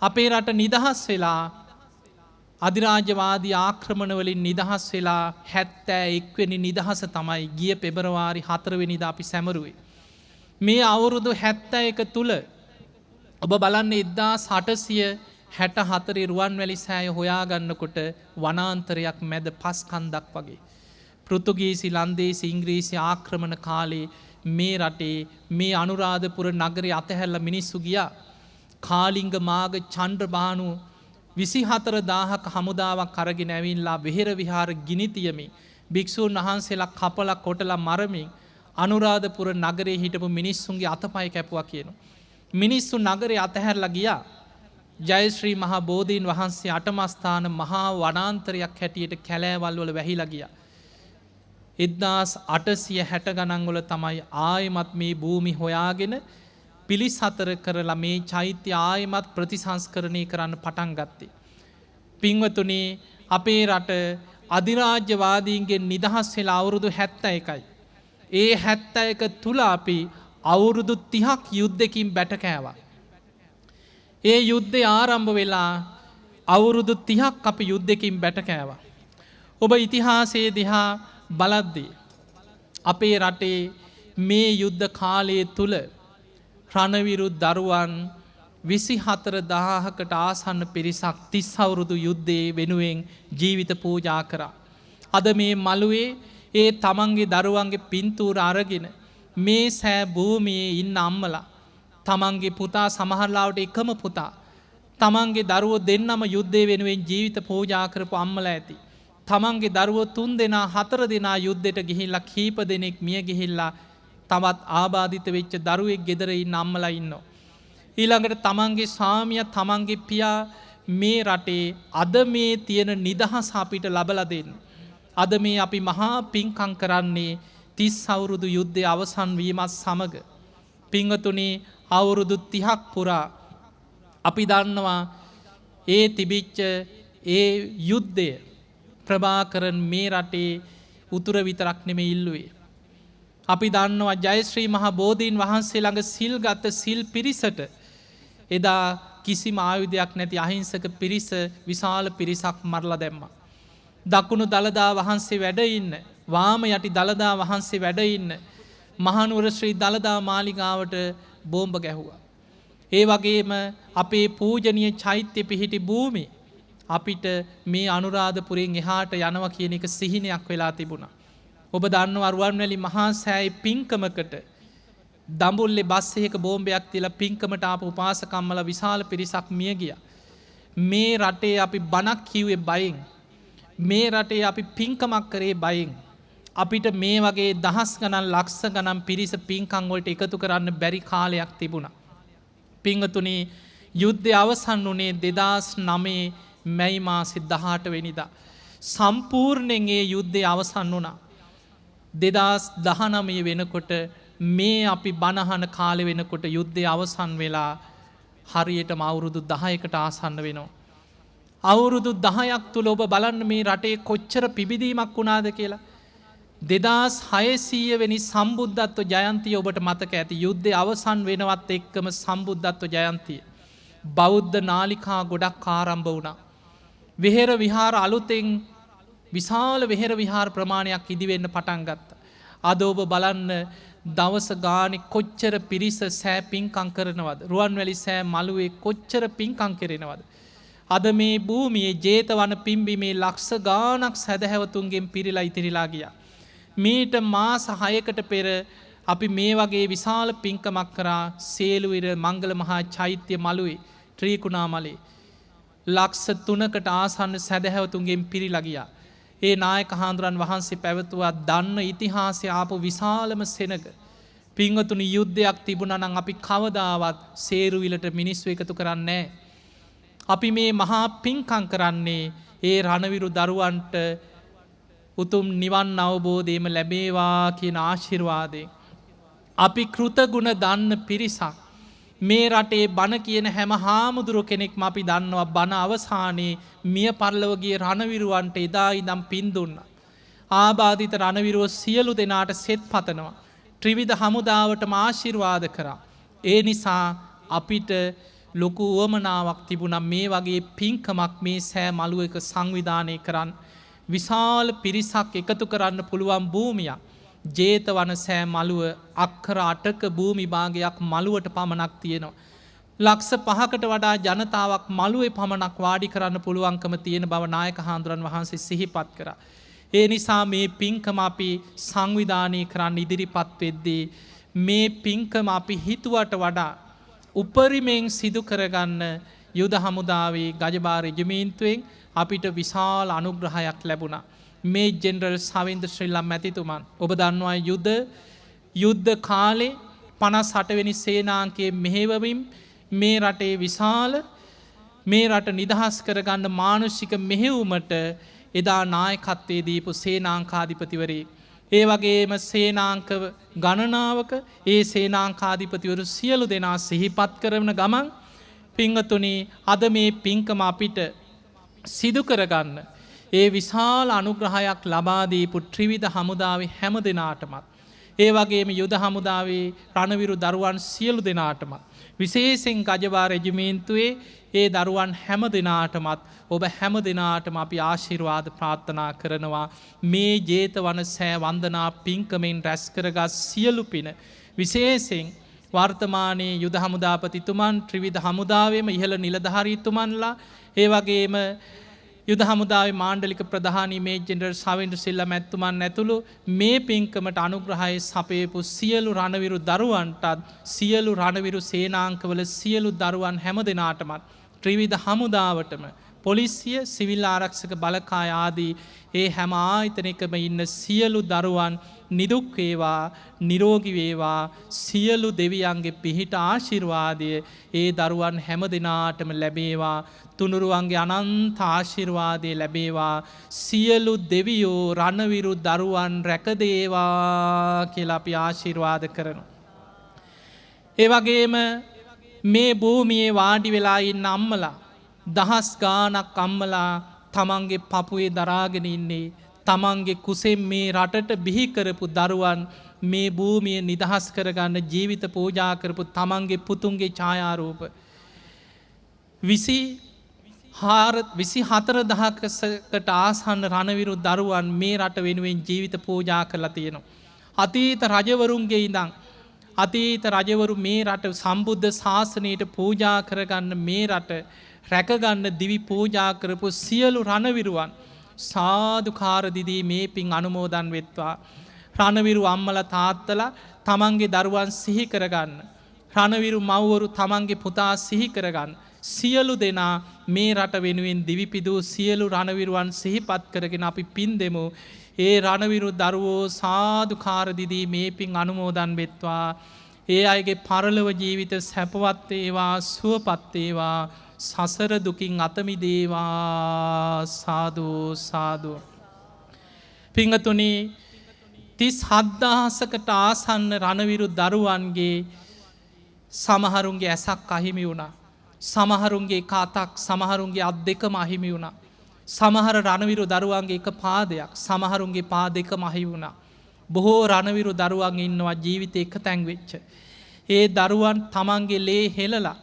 අපේ රට නිදහස් වෙලා අධිරාජ්‍යවාදී ආක්‍රමණ වලින් නිදහස් වෙලා 71 වෙනි නිදහස තමයි ගිය පෙබරවාරි 4 වෙනිදා අපි සැමරුවේ. මේ අවුරුදු 71 තුල ඔබ බලන්න 1864 රුවන්වැලි සෑය හොයාගන්නකොට වනාන්තරයක් මැද පස් කන්දක් වගේ. පෘතුගීසි ලන්දේසි ඉංග්‍රීසි ආක්‍රමණ කාලේ මේ රටේ මේ අනුරාධපුර නගරේ අතහැරලා මිනිස්සු ගියා. කාලිංග මාග චන්ද්‍රබානු 24000ක හමුදාවක් අරගෙන ඇවිල්ලා විහෙර විහාර ගිනි තියමින් භික්ෂූන් වහන්සේලා කපලා කොටලා මරමින් අනුරාධපුර නගරේ හිටපු මිනිස්සුන්ගේ අතපය කැපුවා කියනවා. මිනිස්සු නගරේ අතහැරලා ගියා. ජයශ්‍රී මහා බෝධීන් වහන්සේ අටමස්ථාන මහා වනාන්තරයක් හැටියට කැලෑවල් වල වැහිලා ගියා. 1860 ගණන් වල තමයි ආයෙමත් මේ භූමි හොයාගෙන පිළිසතර කරලා මේ චෛත්‍ය ආයෙමත් ප්‍රතිසංස්කරණය කරන්න පටන් ගත්තේ. පින්වතුනි අපේ රට අධිරාජ්‍යවාදීන්ගෙන් නිදහස් වෙලා අවුරුදු 71යි. ඒ 71 තුල අපි අවුරුදු 30ක් යුද්ධකින් බැට කෑවා. ඒ යුද්ධය ආරම්භ වෙලා අවුරුදු 30ක් අපි යුද්ධකින් බැට කෑවා. ඔබ ඉතිහාසයේ දිහා බලද්දී අපේ රටේ මේ යුද්ධ කාලයේ තුල රණවිරු දරුවන් 24000කට ආසන්න පිරිසක් 30 අවුරුදු යුද්ධයේ වෙනුවෙන් ජීවිත පූජා කරා. අද මේ මළුවේ ඒ තමන්ගේ දරුවන්ගේ පින්තූර අරගෙන මේ සෑ භූමියේ ඉන්න අම්මලා තමන්ගේ පුතා සමහරලාවට එකම පුතා තමන්ගේ දරුවෝ දෙන්නම යුද්ධය වෙනුවෙන් ජීවිත පූජා කරපු අම්මලා ඇති. තමන්ගේ දරුවෝ 3 දෙනා 4 දෙනා යුද්ධයට ගිහිල්ලා කීප දෙනෙක් මිය ගිහිල්ලා තවත් ආබාධිත වෙච්ච දරුවෙක් ගෙදර ඉන්න අම්මලා ඉන්නවා. ඊළඟට තමන්ගේ ස්වාමියා තමන්ගේ පියා මේ රටේ අද මේ තියෙන නිදහස අපිට ලබලා දෙන්න. අද මේ අපි මහා පින්කම් කරන්නේ 30 අවුරුදු යුද්ධය අවසන් වීමත් සමග. පින්වතුනි අවුරුදු 30ක් පුරා අපි දන්නවා ඒ තිබිච්ච ඒ යුද්ධය ප්‍රභාකරන් මේ රටේ උතුර විතරක් නෙමෙයි ඉල්ලුවේ. අපි දන්නවා ජයශ්‍රී මහා බෝධීන් වහන්සේ ළඟ සිල් ගත සිල් පිරිසට එදා කිසිම ආයුධයක් නැති අහිංසක පිරිස විශාල පිරිසක් මරලා දැම්මා. දකුණු දළදා වහන්සේ වැඩ ඉන්න, වාම යටි දළදා වහන්සේ වැඩ ඉන්න මහනුවර ශ්‍රී දළදා මාලිගාවට බෝම්බ ගැහුවා. ඒ වගේම අපේ පූජනීය චෛත්‍ය පිහිටි භූමිය අපිට මේ අනුරාධපුරයෙන් එහාට යනවා කියන එක සිහිනයක් වෙලා තිබුණා. ඔබ දන්නවා රුවන්වැලි මහා සෑයේ පින්කමකට දඹුල්ලේ බස් එකක බෝම්බයක් තියලා පින්කමට ආපු උපාසකම්මලා විශාල පිරිසක් මිය ගියා. මේ රටේ අපි බණක් කිව්වේ බයෙන්. මේ රටේ අපි පින්කමක් කරේ බයෙන්. අපිට මේ වගේ දහස් ගණන් ලක්ෂ ගණන් පිරිස පින්කම් වලට එකතු කරන්න බැරි කාලයක් තිබුණා. පින්වතුනි යුද්ධය අවසන් වුණේ 2009 මැයි මාසේ 18 වෙනිදා. සම්පූර්ණයෙන් ඒ යුද්ධය අවසන් වුණා. 2019 වෙනකොට මේ අපි බණහන කාලෙ වෙනකොට යුද්ධය අවසන් වෙලා හරියටම අවුරුදු 10කට ආසන්න වෙනවා. අවුරුදු 10ක් තුල ඔබ බලන්න මේ රටේ කොච්චර පිබිදීමක් වුණාද කියලා. 2600 වෙනි සම්බුද්ධත්ව ජයන්තිය ඔබට මතක ඇති. යුද්ධය අවසන් වෙනවත් එක්කම සම්බුද්ධත්ව ජයන්තිය. බෞද්ධ නාලිකා ගොඩක් ආරම්භ වුණා. විහෙර විහාර අලුතෙන් විශාල විහෙර විහාර ප්‍රමාණයක් ඉදිවෙන්න පටන් ගත්තා. අද ඔබ බලන්න දවස ගානේ කොච්චර පිරිස සෑ පින්කම් කරනවද? රුවන්වැලි සෑ මළුවේ කොච්චර පින්කම් කරනවද? අද මේ භූමියේ ජේතවන පිම්බීමේ ලක්ෂ ගාණක් සදහැවතුන්ගෙන් පිරීලා ඉතිරිලා ගියා. මීට මාස 6කට පෙර අපි මේ වගේ විශාල පින්කමක් කරා සේලුවිර මංගල මහා චෛත්‍ය මළුවේ ත්‍රිකුණාමලේ ලක්ෂ 3කට ආසන්න සදහැවතුන්ගෙන් පිරීලා ගියා. ඒ නායක හාමුදුරන් වහන්සේ පැවතුවා දන්න ඉතිහාසය ආපු විශාලම සෙනග. පින්වතුනි යුද්ධයක් තිබුණා නම් අපි කවදාවත් සේරුවිලට මිනිස්සු එකතු කරන්නේ නැහැ. අපි මේ මහා පින්කම් කරන්නේ ඒ රණවිරු දරුවන්ට උතුම් නිවන් අවබෝධයම ලැබේවා කියන ආශිර්වාදයෙන්. අපි කෘතගුණ දන්න පිරිසක්. මේ රටේ බණ කියන හැම හාමුදුරු කෙනෙක්ම අපි දන්නවා බණ අවසානයේ මිය පරලොවගේ රණවිරුවන්ට එදා ඉදම් පින් දුන්න. ආබාධිත රණවිරුව සියලු දෙනාට සෙත් පතනවා. ත්‍රිවිධ හමුදාවට ආශිර්වාද කරා. ඒ නිසා අපිට ලොකු වුවමනාවක් තිබුණා මේ වගේ පින්කමක් මේ සෑ මළුව එක සංවිධානය කරන්න. විශාල පිරිසක් එකතු කරන්න පුළුවන් භූමියක්. ජේතවන සෑ මළුව අක්කර 8ක භූමි භාගයක් මළුවට පමණක් තියෙනවා. ලක්ෂ 5කට වඩා ජනතාවක් මළුවේ පමණක් වාඩි කරන්න පුළුවන්කම තියෙන බව නායක හාමුදුරන් වහන්සේ සිහිපත් කරා. ඒ නිසා මේ පින්කම අපි සංවිධානය කරන්න ඉදිරිපත් වෙද්දී මේ පින්කම අපි හිතුවට වඩා උපරිමයෙන් සිදු කරගන්න යුද හමුදාවේ ගජබා රෙජිමේන්තුවෙන් අපිට විශාල අනුග්‍රහයක් ලැබුණා. මේ ජෙනරල් සවින්ද ශ්‍රී ලම් මැතිතුමන් ඔබ දන්නවා යුද්ධ කාලේ 58 වෙනි සේනාංකයේ මෙහෙවමින් මේ රටේ විශාල මේ රට නිදහස් කරගන්න මානුෂික මෙහෙයුමට එදා නායකත්වයේ දීපු සේනාංකාධිපතිවරයෙක්. ඒ වගේම සේනාංක ගණනාවක ඒ සේනාංකාධිපතිවරු සියලු දෙනා සිහිපත් කරන ගමන් පින්වතුනි අද මේ පින්කම අපිට සිදු කරගන්න ඒ විශාල අනුග්‍රහයක් ලබා දීපු ත්‍රිවිධ හමුදාවේ හැම දෙනාටමත් ඒ වගේම යුද හමුදාවේ රණවිරු දරුවන් සියලු දෙනාටමත් විශේෂයෙන් ගජබා රෙජිමේන්තුවේ ඒ දරුවන් හැම දෙනාටමත් ඔබ හැම දෙනාටම අපි ආශිර්වාද ප්‍රාර්ථනා කරනවා මේ ජේතවන සෑ වන්දනා පින්කමෙන් රැස් කරගත් සියලු පින විශේෂයෙන් වර්තමානයේ යුද හමුදාපතිතුමන් ත්‍රිවිධ හමුදාවේම ඉහළ නිලධාරීතුමන්ලා ඒ වගේම යුද හමුදාවේ මාණ්ඩලික ප්‍රධානී මේ ජෙනරල් සවින්ද්‍ර සිල්වා මැතිතුමන් ඇතුළු මේ පින්කමට අනුග්‍රහය සපයපු සියලු රණවිරු දරුවන්ටත් සියලු රණවිරු සේනාංකවල සියලු දරුවන් හැම දෙනාටමත් ත්‍රිවිධ හමුදාවටම පොලිසිය සිවිල් ආරක්ෂක බලකාය ආදී ඒ හැම ආයතනයකම ඉන්න සියලු දරුවන් නිදුක් වේවා නිරෝගී වේවා සියලු දෙවියන්ගේ පිහිට ආශිර්වාදය ඒ දරුවන් හැම දිනාටම ලැබේවා තුනුරුවන්ගේ අනන්ත ආශිර්වාදය ලැබේවා සියලු දෙවියෝ රණවිරු දරුවන් රැකදේවා කියලා අපි ආශිර්වාද කරනවා. ඒ වගේම මේ භූමියේ වාඩි වෙලා ඉන්න අම්මලා දහස් ගානක් අම්මලා තමන්ගේ පපුවේ දරාගෙන ඉන්නේ තමන්ගේ කුසෙන් මේ රටට බිහි කරපු දරුවන් මේ භූමිය නිදහස් කරගන්න ජීවිත පූජා කරපු තමන්ගේ පුතුන්ගේ ඡායාරූප 24,000කට ආසන්න රණවිරු දරුවන් මේ රට වෙනුවෙන් ජීවිත පූජා කරලා තියෙනවා. අතීත රජවරුන්ගේ ඉඳන් අතීත රජවරු මේ රට සම්බුද්ධ ශාසනයට පූජා කරගන්න මේ රට රැකගන්න දිවි පූජා කරපු සියලු රණවිරුවන් සාදුකාර දිදී මේ පින් අනුමෝදන් වෙත්වා. රණවිරු අම්මලා තාත්තලා තමන්ගේ දරුවන් සිහි කරගන්න. රණවිරු මව්වරු තමන්ගේ පුතා සිහි කරගන්න. සියලු දෙනා මේ රට වෙනුවෙන් දිවිපිදූ සියලු රණවිරුවන් සිහිපත් කරගෙන අපි පින් දෙමු. ඒ රණවිරු දරුවෝ සාදුකාර දිදී මේ පින් අනුමෝදන් වෙත්වා. ඒ අයගේ පරලොව ජීවිත සැපවත් වේවා සුවපත් වේවා සසර දුකින් අත මිදේවා සාදු සාදු. පිංගතුනි 37,000කට ආසන්න රණවිරු දරුවන්ගේ සමහරුන්ගේ ඇසක් අහිමි වුණා. සමහරුන්ගේ කාතක් සමහරුන්ගේ අත් දෙකම අහිමි වුණා. සමහර රණවිරු දරුවන්ගේ එක පාදයක් සමහරුන්ගේ පා දෙකම අහිමි වුණා. බොහෝ රණවිරු දරුවන් ඉන්නවා ජීවිතේ එක තැන් වෙච්ච. ඒ දරුවන් තමන්ගේ ලේ හෙලලා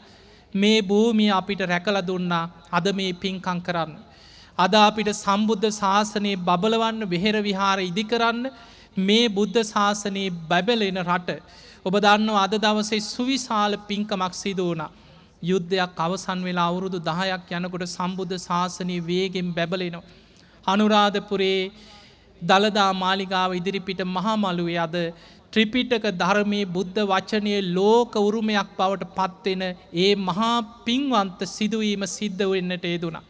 මේ භූමිය අපිට රැකලා දුන්නා. අද මේ පින්කම් කරන්න. අද අපිට සම්බුද්ධ ශාසනයේ බබලවන්න විහෙර විහාර ඉදි කරන්න මේ බුද්ධ ශාසනයේ බැබලෙන රට. ඔබ දන්නවා අද දවසේ සුවිශාල පින්කමක් සිදු වුණා. යුද්ධයක් අවසන් වෙලා අවුරුදු 10ක් යනකොට සම්බුද්ධ ශාසනය වේගෙන් බැබලෙනවා. අනුරාධපුරේ දළදා මාලිගාව ඉදිරිපිට මහා මළුවේ අද ත්‍රිපිටක ධර්මයේ බුද්ධ වචනයේ ලෝක උරුමයක් බවට පත්වෙන ඒ මහා පින්වන්ත සිදුවීම සිද්ධ වෙන්නට යෙදුණා.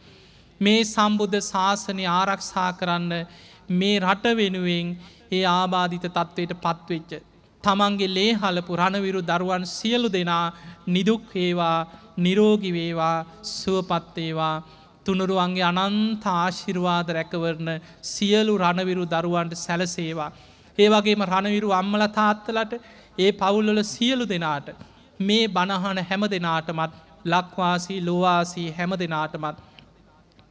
මේ සම්බුද්ධ ශාසනය ආරක්ෂා කරන්න මේ රට වෙනුවෙන් ඒ ආබාධිත තත්වයට පත්වෙච්ච තමන්ගේ ලේ හලපු රණවිරු දරුවන් සියලු දෙනා නිදුක් වේවා නිරෝගී වේවා සුවපත් වේවා තුනුරුවන්ගේ අනන්ත ආශිර්වාද රැකවරන සියලු රණවිරු දරුවන්ට සැලසේවා. ඒ වගේම රණවිරු අම්මලා තාත්තලාට ඒ පවුල්වල සියලු දෙනාට මේ බණහන හැම දෙනාටමත් ලක්වාසී ලෝවාසී හැම දෙනාටමත්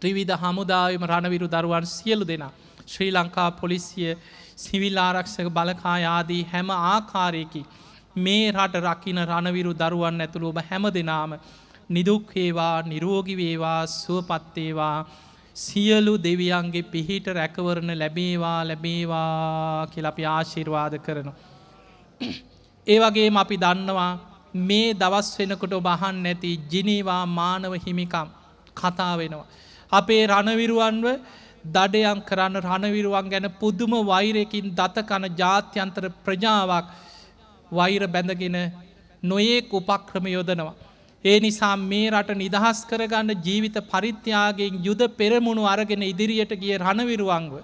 ත්‍රිවිධ හමුදාවම රණවිරු දරුවන් සියලු දෙනා ශ්‍රී ලංකා පොලිසිය සිවිල් ආරක්ෂක බලකාය ආදී හැම ආකාරයකින් මේ රට රකින රණවිරු දරුවන් ඇතුළු ඔබ හැම දෙනාම නිදුක් වේවා නිරෝගී වේවා සුවපත් වේවා සියලු දෙවියන්ගේ පිහිට රැකවරණ ලැබේවා ලැබේවා කියලා අපි ආශිර්වාද කරනවා. ඒ වගේම අපි දන්නවා මේ දවස් වෙනකොට ඔබ අහන්න නැති ජිනීවා මානව හිමිකම් කතා වෙනවා. අපේ රණවිරුවන්ව දඩයම් කරන්න රණවිරුවන් ගැන පුදුම වෛරයකින් දතකන ජාත්‍යන්තර ප්‍රජාවක් වෛර බැඳගෙන නොයෙක් උපක්‍රම යොදනවා. ඒ නිසා මේ රට නිදහස් කරගන්න ජීවිත පරිත්‍යාගයෙන් යුද පෙරමුණු අරගෙන ඉදිරියට ගිය රණවිරුවන්ව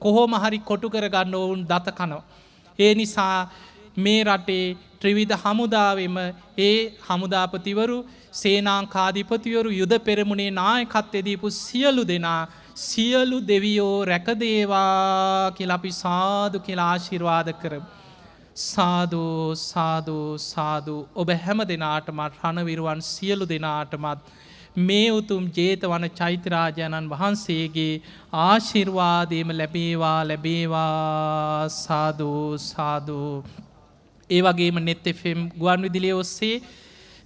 කොහොම හරි කොටු කරගන්න ඔවුන් දතකනවා. ඒ නිසා මේ රටේ ත්‍රිවිධ හමුදාවෙම ඒ හමුදාපතිවරු සේනාංකාධිපතිවරු යුද පෙරමුණේ නායකත්වය දීපු සියලු දෙනා සියලු දෙවියෝ රැකදේවා කියලා අපි සාදු කියලා ආශිර්වාද කරමු. සාදු සාදු සාදු ඔබ හැම දෙනාටමත් රණවිරුවන් සියලු දෙනාටමත් මේ උතුම් ජේතවන චෛත්‍යරාජාණන් වහන්සේගේ ආශිර්වාදයම ලැබේවා ලැබේවා සාදු සාදු. ඒ වගේම නෙත් FM ගුවන් විදුලිය ඔස්සේ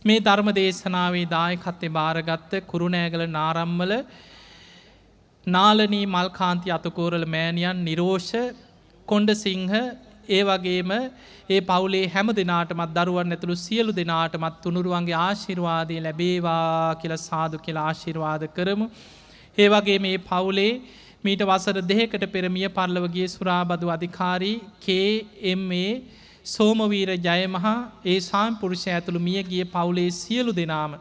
මේ ධර්ම දේශනාවේ දායකත්වය බාරගත්ත කුරුණෑගල නාරම්මල නාලනී මල්කාන්ති අතකෝරල මෑණියන් නිරෝෂ කොණ්ඩසිංහ ඒ වගේම ඒ පවුලේ හැම දෙනාටමත් දරුවන් ඇතුළු සියලු දෙනාටමත් තුනුරුවන්ගේ ආශිර්වාදය ලැබේවා කියලා සාදු කියලා ආශිර්වාද කරමු. ඒ වගේ මේ පවුලේ මීට වසර 2කට පෙර මිය පරලොව ගිය සුරාබදු අධිකාරී KMA සෝමවීර ජයමහා ඒ සාම්පුරුෂය ඇතුළු මිය ගිය පවුලේ සියලු දෙනාම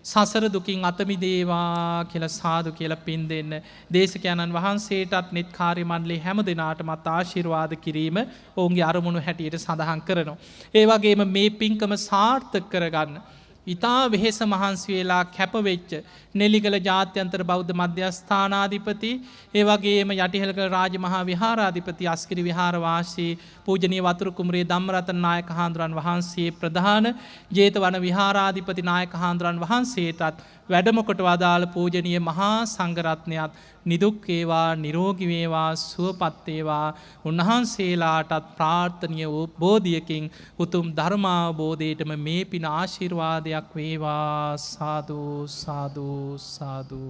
සසර දුකින් අත මිදේවා කියලා සාදු කියලා පින් දෙන්න. දේශකයන්න් වහන්සේටත් නෙත් කාර්ය මණ්ඩලයේ හැම දෙනාටමත් ආශිර්වාද කිරීම ඔවුන්ගේ අරමුණු හැටියට සඳහන් කරනවා. ඒ වගේම මේ පින්කම සාර්ථක කරගන්න ඉතා වෙහෙස මහන්සි වෙලා කැපවෙච්ච නෙලිගල ජාත්‍යන්තර බෞද්ධ මධ්‍යස්ථානාධිපති ඒ වගේම යටිහෙළකල රාජමහා විහාරාධිපති අස්කිරි විහාරවාසී පූජනීය වතුරු කුමරේ ධම්මරතන නායක හාමුදුරන් වහන්සේ ප්‍රධාන ජේතවන විහාරාධිපති නායක හාමුදුරන් වහන්සේටත් වැඩම කොට වදාළ පූජනීය මහා සංඝරත්නයත් නිදුක් වේවා නිරෝගී වේවා සුවපත් වේවා උන්වහන්සේලාටත් ප්‍රාර්ථනීය වූ බෝධියකින් උතුම් ධර්මාවබෝධයටම මේ පින ආශිර්වාදයක් වේවා සාදු සාදු සාදු.